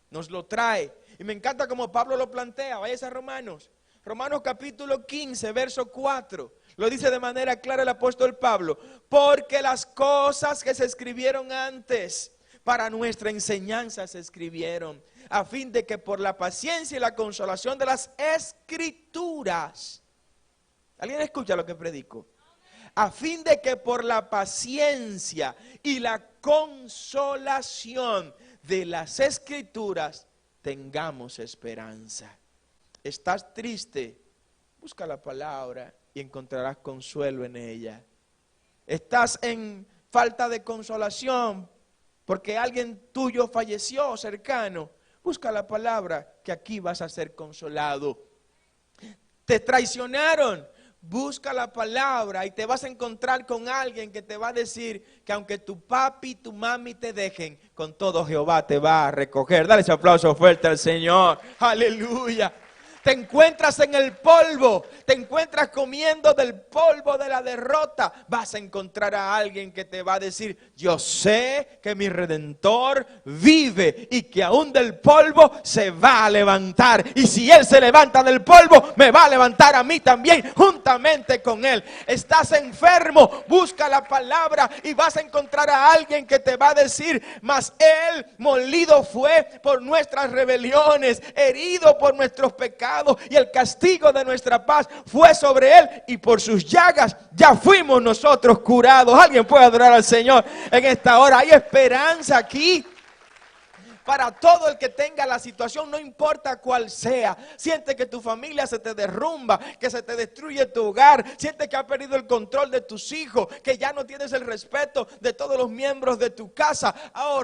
Nos lo trae. Y me encanta como Pablo lo plantea. Váyase a Romanos. Romanos capítulo 15, verso 4. Lo dice de manera clara el apóstol Pablo. Porque las cosas que se escribieron antes para nuestra enseñanza se escribieron, a fin de que por la paciencia y la consolación de las Escrituras. ¿Alguien escucha lo que predico? A fin de que por la paciencia y la consolación de las Escrituras tengamos esperanza. ¿Estás triste? Busca la palabra y encontrarás consuelo en ella. ¿Estás en falta de consolación porque alguien tuyo falleció cercano? Busca la palabra, que aquí vas a ser consolado. ¿Te traicionaron? Busca la palabra y te vas a encontrar con alguien que te va a decir que aunque tu papi y tu mami te dejen, con todo Jehová te va a recoger. Dale ese aplauso fuerte al Señor. Aleluya. Te encuentras en el polvo, te encuentras comiendo del polvo de la derrota. Vas a encontrar a alguien que te va a decir: yo sé que mi Redentor vive y que aún del polvo se va a levantar. Y si Él se levanta del polvo, me va a levantar a mí también juntamente con Él. Estás enfermo, busca la palabra y vas a encontrar a alguien que te va a decir: mas Él molido fue por nuestras rebeliones, herido por nuestros pecados, y el castigo de nuestra paz fue sobre Él, y por sus llagas ya fuimos nosotros curados. Alguien puede adorar al Señor en esta hora. Hay esperanza aquí para todo el que tenga la situación, no importa cuál sea. Siente que tu familia se te derrumba, que se te destruye tu hogar, siente que has perdido el control de tus hijos, que ya no tienes el respeto de todos los miembros de tu casa.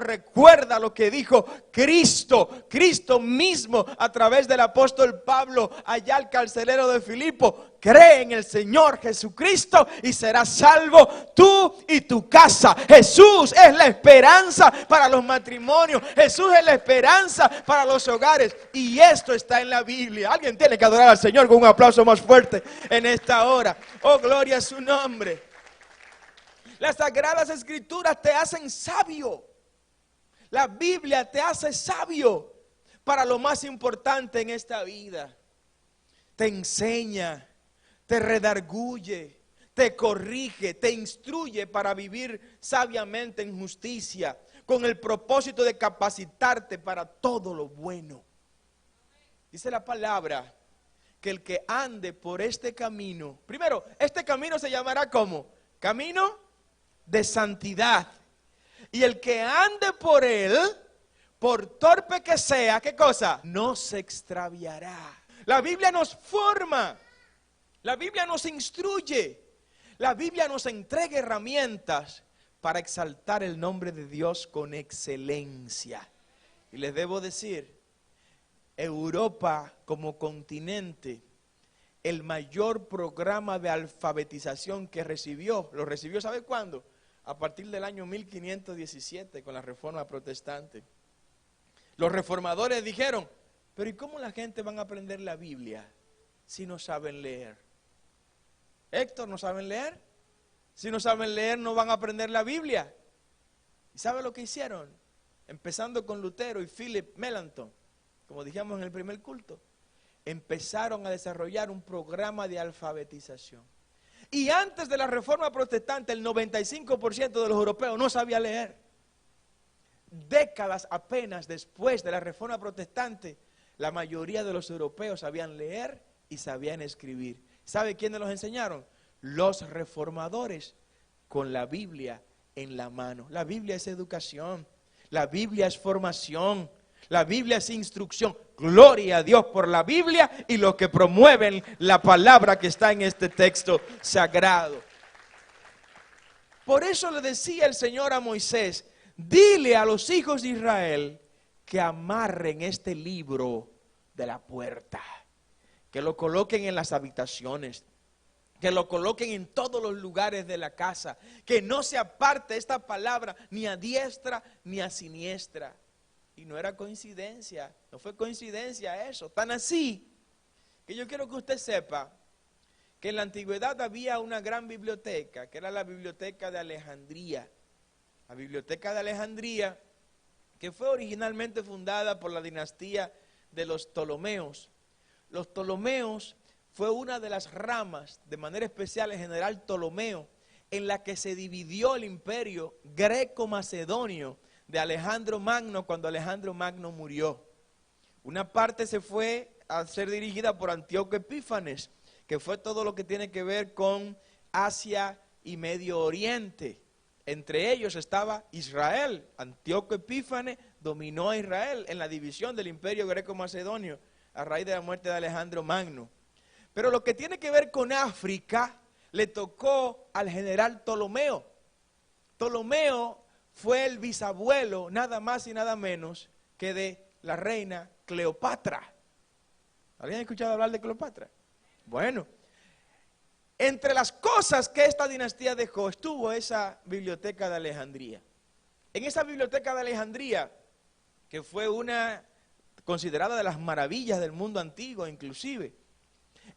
Recuerda lo que dijo Cristo mismo a través del apóstol Pablo allá al carcelero de Filipo: cree en el Señor Jesucristo y serás salvo tú y tu casa. Jesús es la esperanza para los matrimonios. Jesús es la esperanza para los hogares. Y esto está en la Biblia. Alguien tiene que adorar al Señor con un aplauso más fuerte en esta hora. Oh, gloria a su nombre. Las Sagradas Escrituras te hacen sabio. La Biblia te hace sabio para lo más importante en esta vida. Te enseña, te redarguye, te corrige, te instruye para vivir sabiamente en justicia, con el propósito de capacitarte para todo lo bueno. Dice la palabra que el que ande por este camino, primero, este camino se llamará ¿cómo? Camino de santidad. Y el que ande por él, por torpe que sea, ¿qué cosa? No se extraviará. La Biblia nos forma, la Biblia nos instruye, la Biblia nos entrega herramientas para exaltar el nombre de Dios con excelencia. Y les debo decir, Europa como continente, el mayor programa de alfabetización que recibió, lo recibió ¿sabe cuándo? A partir del año 1517 con la Reforma Protestante. Los reformadores dijeron, pero ¿y cómo la gente van a aprender la Biblia si no saben leer? Héctor, ¿no saben leer? Si no saben leer no van a aprender la Biblia. ¿Y sabe lo que hicieron? Empezando con Lutero y Philip Melanchthon, como dijimos en el primer culto, empezaron a desarrollar un programa de alfabetización. Y antes de la Reforma Protestante, el 95% de los europeos no sabía leer. Décadas apenas después de la Reforma Protestante, la mayoría de los europeos sabían leer y sabían escribir. ¿Sabe quiénes los enseñaron? Los reformadores, con la Biblia en la mano. La Biblia es educación, la Biblia es formación, la Biblia es instrucción. Gloria a Dios por la Biblia y los que promueven la palabra que está en este texto sagrado. Por eso le decía el Señor a Moisés, dile a los hijos de Israel que amarren este libro de la puerta, que lo coloquen en las habitaciones, que lo coloquen en todos los lugares de la casa, que no se aparte esta palabra ni a diestra ni a siniestra. Y no era coincidencia, no fue coincidencia eso, tan así que yo quiero que usted sepa que en la antigüedad había una gran biblioteca, que era la biblioteca de Alejandría. La biblioteca de Alejandría, que fue originalmente fundada por la dinastía de los Ptolomeos. Los Ptolomeos fue una de las ramas, de manera especial el general Ptolomeo, en la que se dividió el imperio greco-macedonio de Alejandro Magno cuando Alejandro Magno murió. Una parte se fue a ser dirigida por Antíoco Epífanes, que fue todo lo que tiene que ver con Asia y Medio Oriente. Entre ellos estaba Israel. Antíoco Epífanes dominó a Israel en la división del imperio greco-macedonio a raíz de la muerte de Alejandro Magno. Pero lo que tiene que ver con África le tocó al general Ptolomeo. Ptolomeo fue el bisabuelo, nada más y nada menos, que de la reina Cleopatra. ¿Alguien ha escuchado hablar de Cleopatra? Bueno, entre las cosas que esta dinastía dejó estuvo esa biblioteca de Alejandría. En esa biblioteca de Alejandría, que fue una considerada de las maravillas del mundo antiguo inclusive,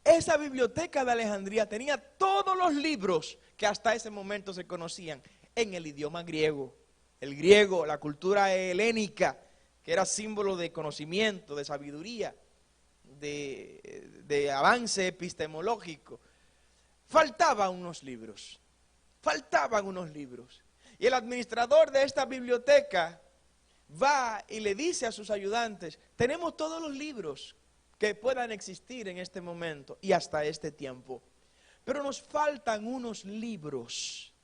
esa biblioteca de Alejandría tenía todos los libros que hasta ese momento se conocían en el idioma griego. El griego, la cultura helénica, que era símbolo de conocimiento, de sabiduría, de avance epistemológico. Faltaban unos libros. Y el administrador de esta biblioteca va y le dice a sus ayudantes, tenemos todos los libros que puedan existir en este momento y hasta este tiempo, pero nos faltan unos libros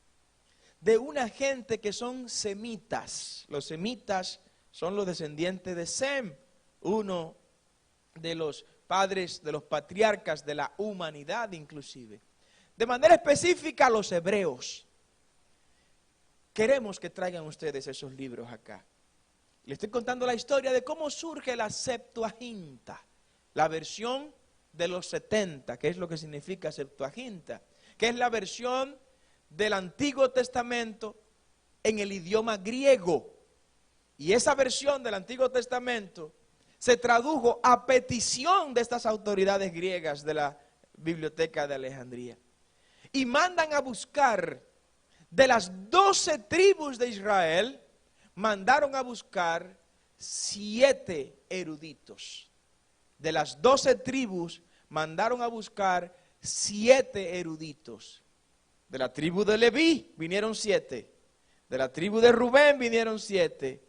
de una gente que son semitas. Los semitas son los descendientes de Sem, uno de los padres, de los patriarcas de la humanidad inclusive. De manera específica los hebreos. Queremos que traigan ustedes esos libros acá. Les estoy contando la historia de cómo surge la Septuaginta, la versión de los 70, que es lo que significa Septuaginta, que es la versión del Antiguo Testamento en el idioma griego. Y esa versión del Antiguo Testamento se tradujo a petición de estas autoridades griegas de la Biblioteca de Alejandría. Y mandan a buscar de las 12 tribus de Israel, mandaron a buscar 7 eruditos. De las 12 tribus mandaron a buscar 7 eruditos. De la tribu de Leví vinieron 7. De la tribu de Rubén vinieron 7.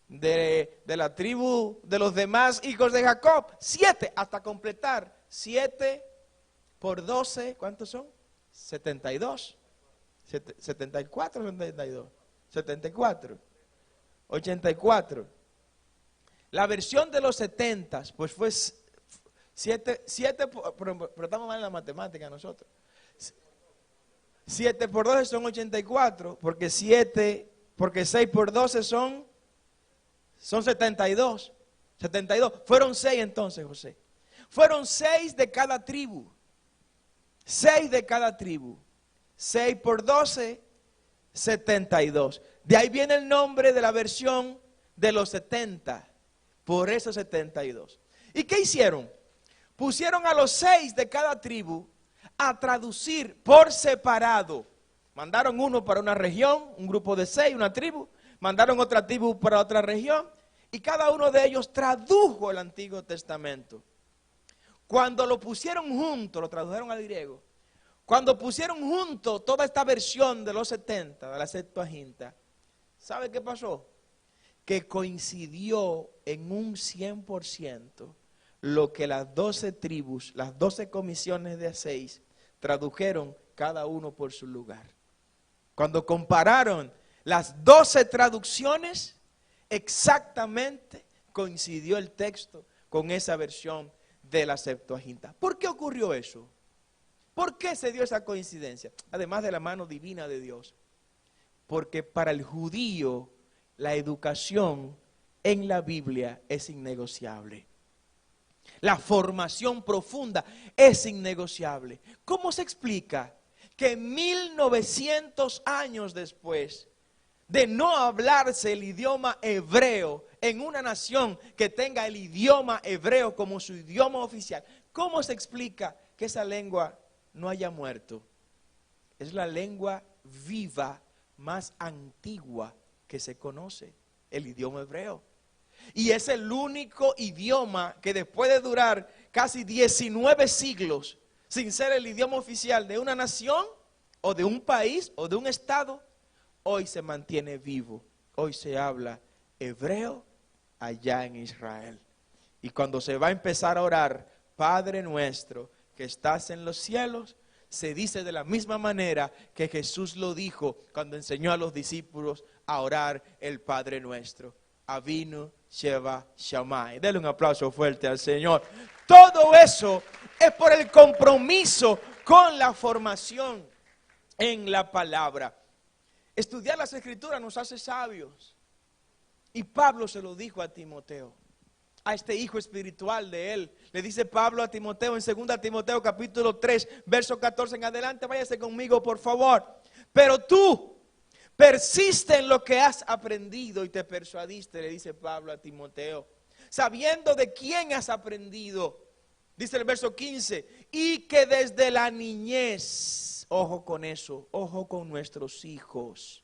De la tribu de los demás hijos de Jacob, 7, hasta completar 7 por 12, ¿cuántos son? 72. 74, 72, 74, 84. La versión de los 70, pues fue 7, pero estamos mal en la matemática nosotros. 7 por 12 son 84, porque 6 por 12 son 72. 72. Fueron 6 entonces, José. Fueron 6 de cada tribu. 6 de cada tribu. 6 por 12, 72. De ahí viene el nombre de la versión de los 70. Por eso 72. ¿Y qué hicieron? Pusieron a los 6 de cada tribu a traducir por separado. Mandaron uno para una región, un grupo de 6, una tribu. Mandaron otra tribu para otra región. Y cada uno de ellos tradujo el Antiguo Testamento. Cuando lo pusieron junto, lo tradujeron al griego. Cuando pusieron junto toda esta versión de los 70, de la Septuaginta, ¿sabe qué pasó? Que coincidió en un 100% lo que las 12 tribus, las 12 comisiones de 6, tradujeron cada uno por su lugar. Cuando compararon las 12 traducciones, exactamente coincidió el texto con esa versión de la Septuaginta. ¿Por qué ocurrió eso? ¿Por qué se dio esa coincidencia? Además de la mano divina de Dios. Porque para el judío la educación en la Biblia es innegociable. La formación profunda es innegociable. ¿Cómo se explica que 1900 años después de no hablarse el idioma hebreo en una nación que tenga el idioma hebreo como su idioma oficial, cómo se explica que esa lengua no haya muerto? Es la lengua viva más antigua que se conoce, el idioma hebreo. Y es el único idioma que después de durar casi 19 siglos sin ser el idioma oficial de una nación o de un país o de un estado, hoy se mantiene vivo. Hoy se habla hebreo allá en Israel. Y cuando se va a empezar a orar, Padre nuestro que estás en los cielos, se dice de la misma manera que Jesús lo dijo cuando enseñó a los discípulos a orar el Padre nuestro. Avinu Sheva Shammai. Dele un aplauso fuerte al Señor. Todo eso es por el compromiso con la formación en la palabra. Estudiar las Escrituras nos hace sabios. Y Pablo se lo dijo a Timoteo, a este hijo espiritual de él. Le dice Pablo a Timoteo en 2 Timoteo capítulo 3, verso 14 en adelante. Váyase conmigo, por favor. Pero tú persiste en lo que has aprendido y te persuadiste, le dice Pablo a Timoteo, sabiendo de quién has aprendido. Dice el verso 15, y que desde la niñez, ojo con eso, ojo con nuestros hijos.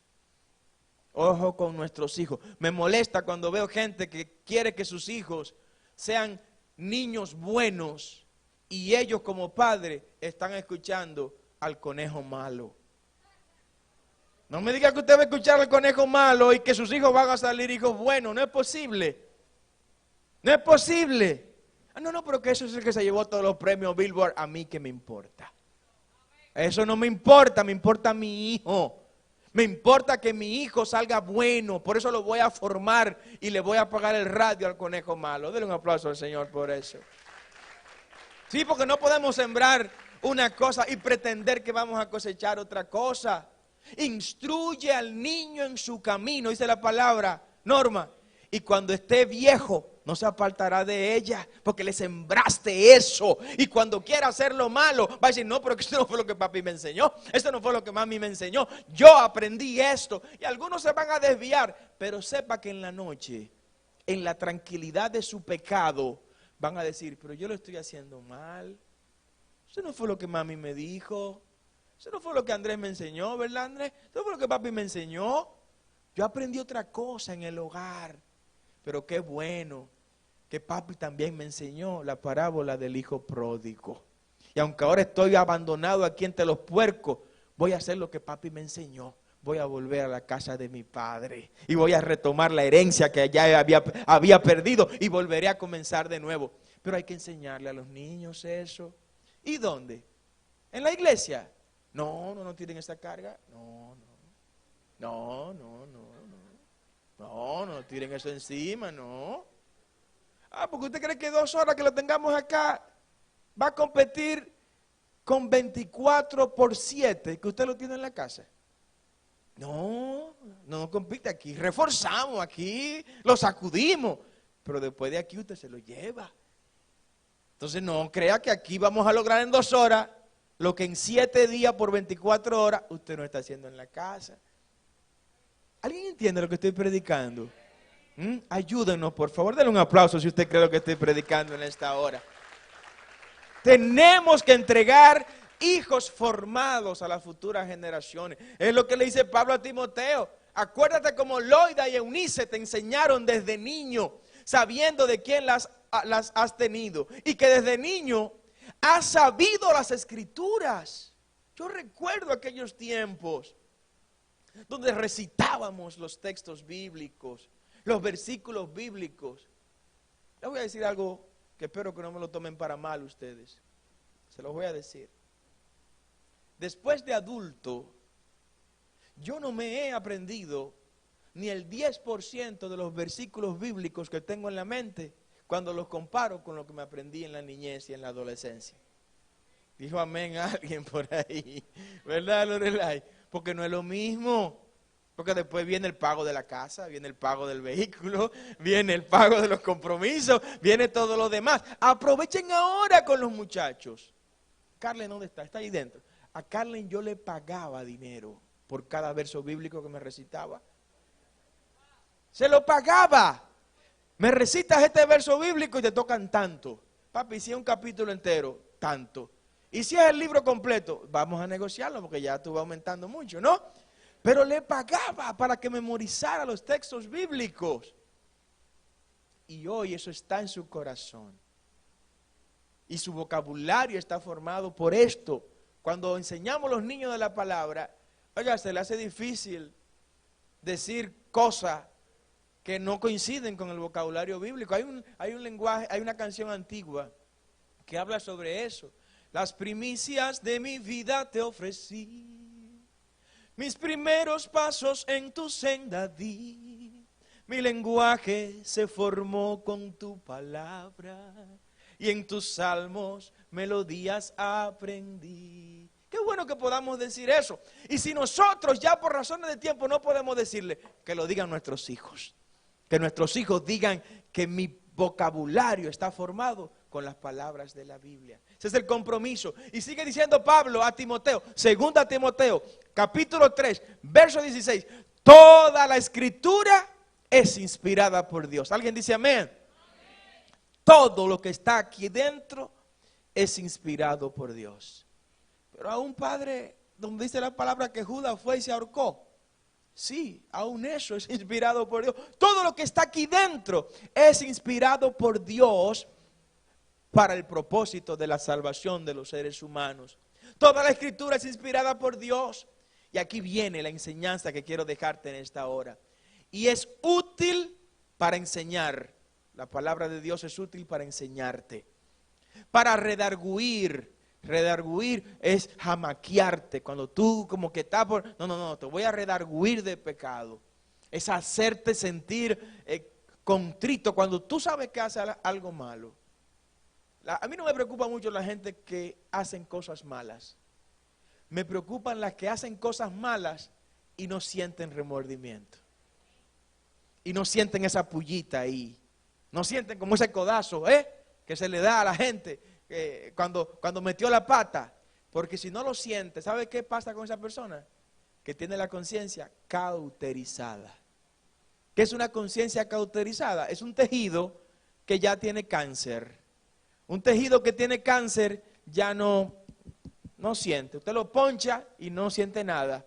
Ojo con nuestros hijos. Me molesta cuando veo gente que quiere que sus hijos sean niños buenos y ellos como padres están escuchando al conejo malo. No me diga que usted va a escuchar al conejo malo y que sus hijos van a salir hijos buenos. No es posible. No es posible. No, pero que eso es el que se llevó todos los premios Billboard. A mí que me importa. Eso no me importa mi hijo. Me importa que mi hijo salga bueno, por eso lo voy a formar y le voy a apagar el radio al conejo malo. Denle un aplauso al Señor por eso. Sí, porque no podemos sembrar una cosa y pretender que vamos a cosechar otra cosa. Instruye al niño en su camino, dice la palabra, Norma, y cuando esté viejo no se apartará de ella, porque le sembraste eso. Y cuando quiera hacer lo malo, va a decir, no, pero esto no fue lo que papi me enseñó, esto no fue lo que mami me enseñó, yo aprendí esto. Y algunos se van a desviar, pero sepa que en la noche, en la tranquilidad de su pecado, van a decir, pero yo lo estoy haciendo mal, eso no fue lo que mami me dijo, eso no fue lo que Andrés me enseñó, ¿verdad, Andrés? Eso no fue lo que papi me enseñó. Yo aprendí otra cosa en el hogar, pero qué bueno que papi también me enseñó la parábola del hijo pródigo. Y aunque ahora estoy abandonado aquí entre los puercos, voy a hacer lo que papi me enseñó. Voy a volver a la casa de mi padre y voy a retomar la herencia que ya había perdido y volveré a comenzar de nuevo. Pero hay que enseñarle a los niños eso. ¿Y dónde? ¿En la iglesia? No tienen esa carga. No tiren eso encima, no. Porque usted cree que 2 horas que lo tengamos acá va a competir con 24/7 que usted lo tiene en la casa. No compite aquí, reforzamos aquí, lo sacudimos, pero después de aquí usted se lo lleva. Entonces no crea que aquí vamos a lograr en 2 horas lo que en 7 días por 24 horas usted no está haciendo en la casa. ¿Alguien entiende lo que estoy predicando? Ayúdenos, por favor, denle un aplauso si usted cree lo que estoy predicando en esta hora. Tenemos que entregar hijos formados a las futuras generaciones. Es lo que le dice Pablo a Timoteo. Acuérdate como Loida y Eunice te enseñaron desde niño, sabiendo de quién las has tenido. Y que desde niño has sabido las escrituras. Yo recuerdo aquellos tiempos donde recitábamos los textos bíblicos, los versículos bíblicos. Les voy a decir algo que espero que no me lo tomen para mal ustedes. Se los voy a decir. Después de adulto, yo no me he aprendido ni el 10% de los versículos bíblicos que tengo en la mente cuando los comparo con lo que me aprendí en la niñez y en la adolescencia. Dijo amén a alguien por ahí, ¿verdad, Lorelai? Porque no es lo mismo. Porque después viene el pago de la casa, viene el pago del vehículo, viene el pago de los compromisos, viene todo lo demás. Aprovechen ahora con los muchachos. Carlen, ¿dónde está? Está ahí dentro. A Carlen yo le pagaba dinero por cada verso bíblico que me recitaba. Se lo pagaba. Me recitas este verso bíblico y te tocan tanto. Papi, si es un capítulo entero, tanto. Y si es el libro completo, vamos a negociarlo porque ya tú vas aumentando mucho, ¿no? Pero le pagaba para que memorizara los textos bíblicos. Y hoy eso está en su corazón. Y su vocabulario está formado por esto. Cuando enseñamos a los niños de la palabra, oiga, se le hace difícil decir cosas que no coinciden con el vocabulario bíblico. Hay un lenguaje, hay una canción antigua que habla sobre eso. Las primicias de mi vida te ofrecí. Mis primeros pasos en tu senda di, mi lenguaje se formó con tu palabra y en tus salmos melodías aprendí. Qué bueno que podamos decir eso. Y si nosotros ya por razones de tiempo no podemos decirle, que lo digan nuestros hijos. Que nuestros hijos digan que mi vocabulario está formado con las palabras de la Biblia. Ese es el compromiso. Y sigue diciendo Pablo a Timoteo, 2 Timoteo, capítulo 3, verso 16. Toda la escritura es inspirada por Dios. ¿Alguien dice amén? Todo lo que está aquí dentro es inspirado por Dios. Pero a un padre, donde dice la palabra que Judas fue y se ahorcó. Sí, aún eso es inspirado por Dios. Todo lo que está aquí dentro es inspirado por Dios para el propósito de la salvación de los seres humanos. Toda la escritura es inspirada por Dios. Y aquí viene la enseñanza que quiero dejarte en esta hora. Y es útil para enseñar. La palabra de Dios es útil para enseñarte. Para redarguir. Redarguir es jamaquearte. Cuando tú como que estás por... No, te voy a redarguir de pecado. Es hacerte sentir contrito cuando tú sabes que haces algo malo. A mí no me preocupa mucho la gente que hacen cosas malas. Me preocupan las que hacen cosas malas y no sienten remordimiento. Y no sienten esa pullita ahí. No sienten como ese codazo, que se le da a la gente cuando metió la pata. Porque si no lo siente, ¿sabe qué pasa con esa persona? Que tiene la conciencia cauterizada. ¿Qué es una conciencia cauterizada? Es un tejido que ya tiene cáncer. Un tejido que tiene cáncer ya no siente. Usted lo poncha y no siente nada.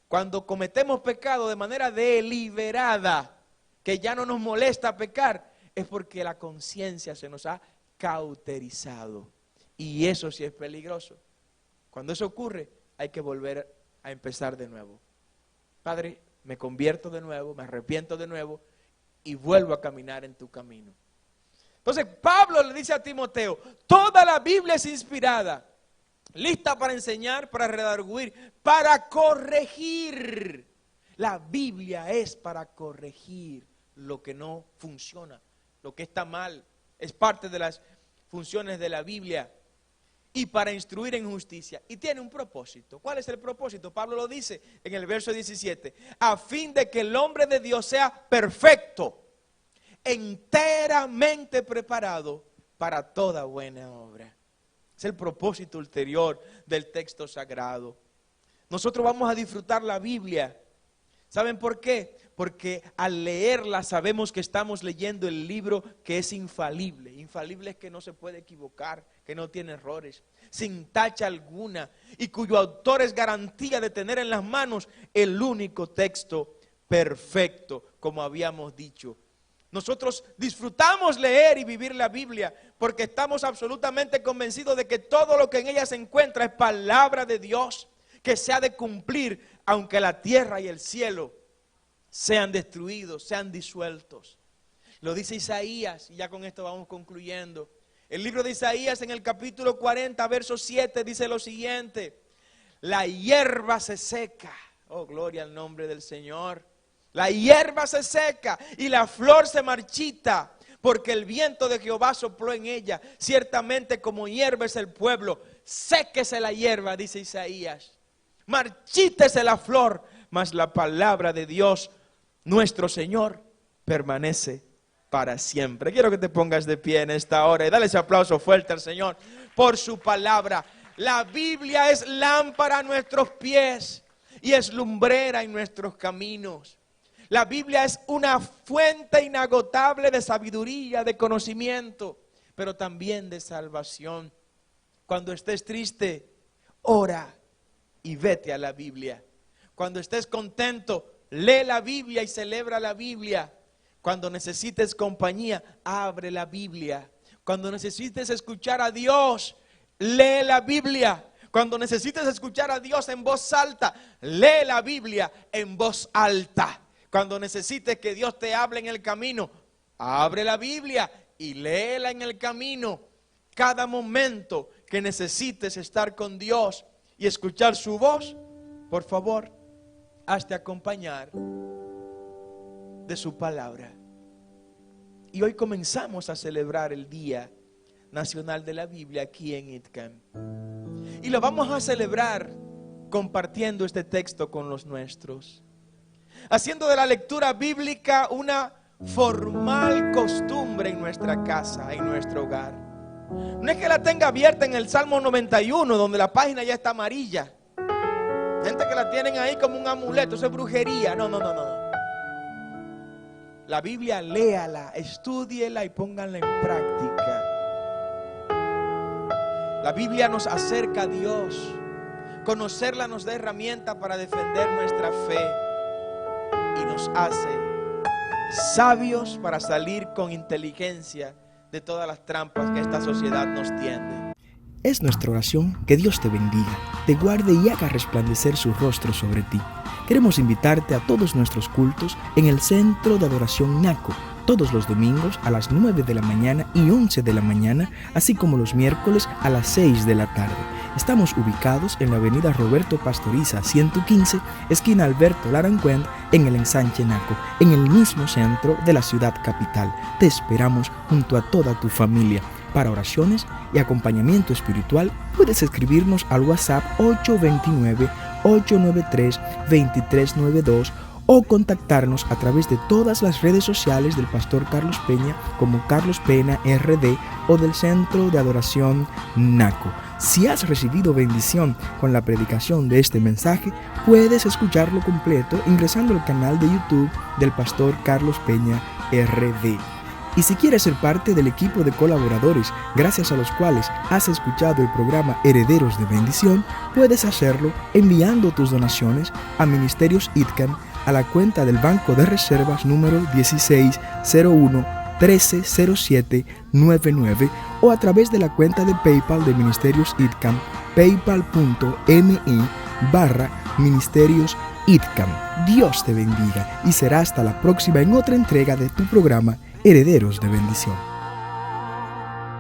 Cuando cometemos pecado de manera deliberada, que ya no nos molesta pecar, es porque la conciencia se nos ha cauterizado. Y eso sí es peligroso. Cuando eso ocurre, hay que volver a empezar de nuevo. Padre, me convierto de nuevo, me arrepiento de nuevo y vuelvo a caminar en tu camino. Entonces Pablo le dice a Timoteo, toda la Biblia es inspirada, lista para enseñar, para redarguir, para corregir. La Biblia es para corregir lo que no funciona, lo que está mal. Es parte de las funciones de la Biblia. Y para instruir en justicia. Y tiene un propósito. ¿Cuál es el propósito? Pablo lo dice en el verso 17. A fin de que el hombre de Dios sea perfecto, enteramente preparado para toda buena obra. Es el propósito ulterior del texto sagrado. Nosotros vamos a disfrutar la Biblia. ¿Saben por qué? Porque al leerla sabemos que estamos leyendo el libro que es infalible. Infalible es que no se puede equivocar, que no tiene errores, sin tacha alguna, y cuyo autor es garantía de tener en las manos el único texto perfecto, como habíamos dicho. Nosotros disfrutamos leer y vivir la Biblia porque estamos absolutamente convencidos de que todo lo que en ella se encuentra es palabra de Dios, que se ha de cumplir aunque la tierra y el cielo sean destruidos, sean disueltos. Lo dice Isaías, y ya con esto vamos concluyendo. El libro de Isaías en el capítulo 40, verso 7 dice lo siguiente: la hierba se seca, oh gloria al nombre del Señor. La hierba se seca y la flor se marchita, porque el viento de Jehová sopló en ella. Ciertamente como hierba es el pueblo, séquese la hierba, dice Isaías. Marchítese la flor, mas la palabra de Dios, nuestro Señor, permanece para siempre. Quiero que te pongas de pie en esta hora y dale ese aplauso fuerte al Señor por su palabra. La Biblia es lámpara a nuestros pies y es lumbrera en nuestros caminos. La Biblia es una fuente inagotable de sabiduría, de conocimiento, pero también de salvación. Cuando estés triste, ora y vete a la Biblia. Cuando estés contento, lee la Biblia y celebra la Biblia. Cuando necesites compañía, abre la Biblia. Cuando necesites escuchar a Dios, lee la Biblia. Cuando necesites escuchar a Dios en voz alta, lee la Biblia en voz alta. Cuando necesites que Dios te hable en el camino, abre la Biblia y léela en el camino. Cada momento que necesites estar con Dios y escuchar su voz, por favor, hazte acompañar de su palabra. Y hoy comenzamos a celebrar el Día Nacional de la Biblia aquí en ITCAM. Y lo vamos a celebrar compartiendo este texto con los nuestros, haciendo de la lectura bíblica una formal costumbre en nuestra casa, en nuestro hogar. No es que la tenga abierta en el Salmo 91, donde la página ya está amarilla. Gente que la tienen ahí como un amuleto, eso es brujería. No. La Biblia, léala, estúdiela y pónganla en práctica. La Biblia nos acerca a Dios. Conocerla nos da herramienta para defender nuestra fe y nos hace sabios para salir con inteligencia de todas las trampas que esta sociedad nos tiende. Es nuestra oración que Dios te bendiga, te guarde y haga resplandecer su rostro sobre ti. Queremos invitarte a todos nuestros cultos en el Centro de Adoración Naco, todos los domingos a las 9 de la mañana y 11 de la mañana, así como los miércoles a las 6 de la tarde. Estamos ubicados en la avenida Roberto Pastoriza 115, esquina Alberto Larancuend, en el Ensanche Naco, en el mismo centro de la ciudad capital. Te esperamos junto a toda tu familia. Para oraciones y acompañamiento espiritual, puedes escribirnos al WhatsApp 829-893-2392 o contactarnos a través de todas las redes sociales del Pastor Carlos Peña como Carlos Pena RD o del Centro de Adoración NACO. Si has recibido bendición con la predicación de este mensaje, puedes escucharlo completo ingresando al canal de YouTube del Pastor Carlos Peña RD. Y si quieres ser parte del equipo de colaboradores gracias a los cuales has escuchado el programa Herederos de Bendición, puedes hacerlo enviando tus donaciones a Ministerios ITCAM a la cuenta del Banco de Reservas número 1601-130799 o a través de la cuenta de PayPal de Ministerios ITCAM, paypal.me/Ministerios ITCAM. Dios te bendiga y será hasta la próxima en otra entrega de tu programa Herederos de Bendición.